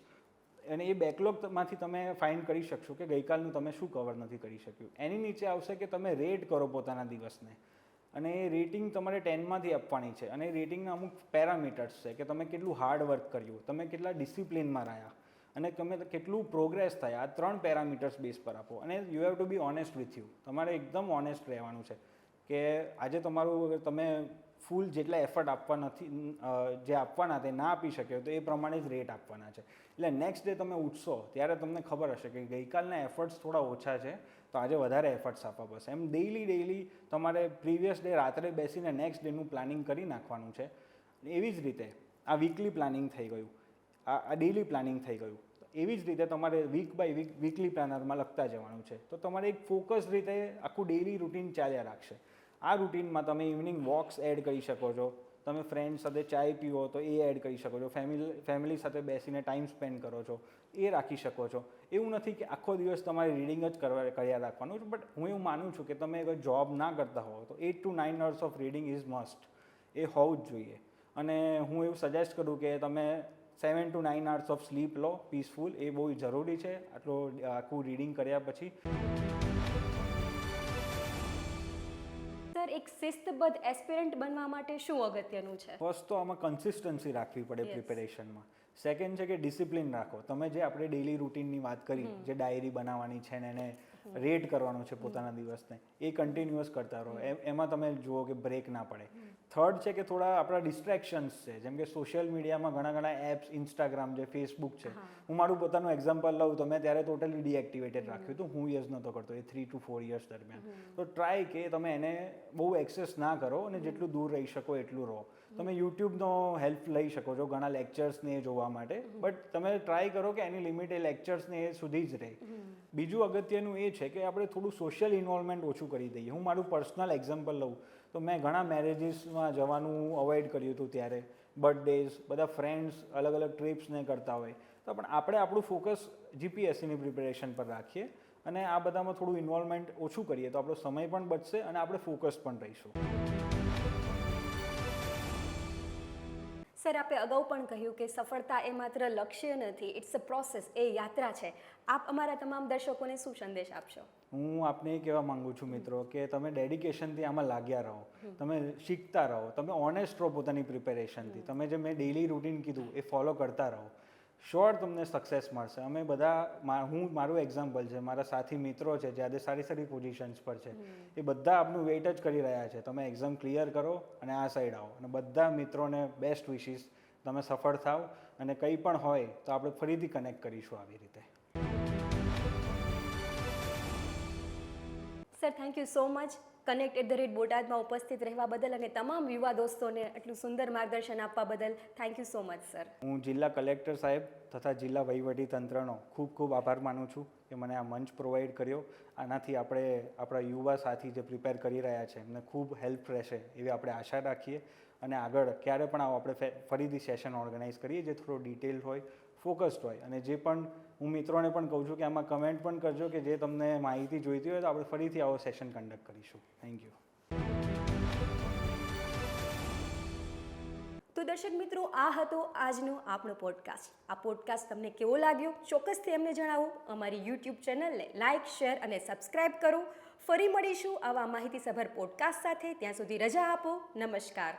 અને એ બેકલોગમાંથી તમે ફાઇન્ડ કરી શકશો કે ગઈકાલનું તમે શું કવર નથી કરી શક્યું. એની નીચે આવશે કે તમે રેટ કરો પોતાના દિવસને, અને એ રેટિંગ તમારે 10માંથી આપવાની છે. અને રેટિંગના અમુક પેરામીટર્સ છે કે તમે કેટલું હાર્ડ વર્ક કર્યું, તમે કેટલા ડિસિપ્લિનમાં રહ્યા, અને તમે કેટલું પ્રોગ્રેસ થયા. આ 3 પેરામીટર્સ બેઝ પર આપો. અને you have to be honest with you. તમારે એકદમ ઓનેસ્ટ રહેવાનું છે કે આજે તમારું તમે ફૂલ જેટલા એફર્ટ આપવા નથી, જે આપવાના તે ના આપી શક્યો, તો એ પ્રમાણે જ રેટ આપવાના છે. એટલે નેક્સ્ટ ડે તમે ઉઠશો ત્યારે તમને ખબર હશે કે ગઈકાલના એફર્ટ્સ થોડા ઓછા છે, તો આજે વધારે એફર્ટ્સ આપવા પડશે. એમ ડેઈલી તમારે પ્રીવિયસ ડે રાત્રે બેસીને નેક્સ્ટ ડેનું પ્લાનિંગ કરી નાખવાનું છે. એવી જ રીતે આ વીકલી પ્લાનિંગ થઈ ગયું, આ ડેઈલી પ્લાનિંગ થઈ ગયું. એવી જ રીતે તમારે વીક બાય વીક વીકલી પ્લાનરમાં લખતા જવાનું છે. તો તમારે એક ફોકસ રીતે આખું ડેઈલી રૂટીન ચાલ્યા રાખશે. આ રૂટીનમાં તમે ઇવનિંગ વોક્સ એડ કરી શકો છો, તમે ફ્રેન્ડ સાથે ચાય પીવો તો એ એડ કરી શકો છો, ફેમિલી સાથે બેસીને ટાઈમ સ્પેન્ડ કરો છો એ રાખી શકો છો. એવું નથી કે આખો દિવસ તમારે રીડિંગ જ કર્યા રાખવાનું છે, બટ હું એવું માનું છું કે તમે અગર જોબ ના કરતા હો તો 8 to 9 hours of reading is must, એ હોવું જ જોઈએ. અને હું એવું સજેસ્ટ કરું કે તમે 7 to 9 hours ઓફ સ્લીપ લો પીસફુલ, એ બહુ જરૂરી છે આખું રીડિંગ કર્યા પછી.
સર, એક શિસ્તબદ્ધ એસ્પિરન્ટ બનવા માટે શું અગત્યનું છે?
ફર્સ્ટ તો આમાં કન્સિસ્ટન્સી રાખવી પડે પ્રિપેરેશનમાં. સેકન્ડ છે કે ડિસિપ્લિન રાખો. તમે જે આપણે ડેઈલી રૂટીનની વાત કરી, જે ડાયરી બનાવવાની છે ને એને રેટ કરવાનો છે પોતાના દિવસને, એ કન્ટિન્યુઅસ કરતા રહો. એમાં તમે જુઓ કે બ્રેક ના પડે. થર્ડ છે કે થોડા આપણા ડિસ્ટ્રેક્શન્સ છે, જેમ કે સોશિયલ મીડિયામાં ઘણા એપ્સ, ઇન્સ્ટાગ્રામ છે, ફેસબુક છે. હું મારું પોતાનું એક્ઝામ્પલ લઉં તો મેં ત્યારે ટોટલી ડીએક્ટિવેટેડ રાખ્યું હતું. હું યુઝ નહોતો કરતો એ 3 to 4 years દરમિયાન. તો ટ્રાય કે તમે એને બહુ એક્સેસ ના કરો અને જેટલું દૂર રહી શકો એટલું રહો. તમે યુટ્યુબનો હેલ્પ લઈ શકો છો ઘણા લેક્ચર્સને એ જોવા માટે, બટ તમે ટ્રાય કરો કે એની લિમિટ એ લેક્ચર્સને એ સુધી જ રહે. બીજું અગત્યનું એ છે કે આપણે થોડું સોશિયલ ઇન્વોલ્વમેન્ટ ઓછું કરી દઈએ. હું મારું પર્સનલ એક્ઝામ્પલ લઉં તો મેં ઘણા મેરેજીસમાં જવાનું અવોઇડ કર્યું હતું ત્યારે, બર્થડેઝ, બધા ફ્રેન્ડ્સ અલગ અલગ ટ્રીપ્સને કરતા હોય, તો પણ આપણે આપણું ફોકસ જીપીએસસીની પ્રિપેરેશન પર રાખીએ અને આ બધામાં થોડું ઇન્વોલ્વમેન્ટ ઓછું કરીએ તો આપણો સમય પણ બચશે અને આપણે ફોકસ પણ રહીશું.
સર, આપે અગાઉ પણ કહ્યું કે સફળતા એ માત્ર લક્ષ્ય નથી, ઇટ્સ અ પ્રોસેસ, એ યાત્રા છે. આપ અમારા તમામ દર્શકોને શું સંદેશ આપશો?
હું આપને એ કહેવા માંગુ છું મિત્રો કે તમે ડેડિકેશનથી આમાં લાગ્યા રહો, તમે શીખતા રહો, તમે ઓનેસ્ટ રહો પોતાની પ્રિપેરેશનથી. તમે જે મેં ડેઇલી રૂટીન કીધું એ ફોલો કરતા રહો. શ્યોર તમને સક્સેસ મળશે. અમે બધા, હું મારું એક્ઝામ્પલ છે, મારા સાથી મિત્રો છે જે આજે સારી સારી પોઝિશન્સ પર છે, એ બધા આપનું વેઇટ જ કરી રહ્યા છે. તમે એક્ઝામ ક્લિયર કરો અને આ સાઈડ આવો. અને બધા મિત્રોને બેસ્ટ વિશીસ. તમે સફળ થાવ અને કંઈ પણ હોય તો આપણે ફરીથી કનેક્ટ કરીશું આવી રીતે.
Sir, thank you so much. connect@boardમાં ઉપસ્થિત રહેવા બદલ અને તમામ યુવા દોસ્તોને આટલું સુંદર માર્ગદર્શન આપવા બદલ thank you so much sir.
હું જિલ્લા કલેક્ટર સાહેબ તથા જિલ્લા વહીવટી તંત્રનો ખૂબ ખૂબ આભાર માનું છું કે મને આ મંચ પ્રોવાઈડ કર્યો. આનાથી આપણે આપણા યુવા સાથી જે પ્રિપેર કરી રહ્યા છે એમને ખૂબ હેલ્પ રહેશે એવી આપણે આશા રાખીએ. અને આગળ ક્યારે પણ આપણે ફરીથી સેશન ઓર્ગેનાઇઝ કરીએ જે થોડો ડિટેલ હોય, ફોકસ્ડ હોય. અને જે પણ હું મિત્રોને પણ કહું છું કે આમાં કમેન્ટ પણ કરજો કે જે તમને માહિતી જોઈતી હોય તો આપણે ફરીથી આવો સેશન કન્ડક્ટ કરીશું. Thank you.
તો દર્શક મિત્રો, આ હતો આજનો આપણો પોડકાસ્ટ. આ પોડકાસ્ટ તમને કેવો લાગ્યો ચોક્કસથી અમને જણાવો. અમારી યુટ્યુબ ચેનલને લાઇક, શેર અને સબસ્ક્રાઇબ કરો. ફરી મળીશું આવા માહિતીસભર પોડકાસ્ટ સાથે. ત્યાં સુધી રજા આપો. નમસ્કાર.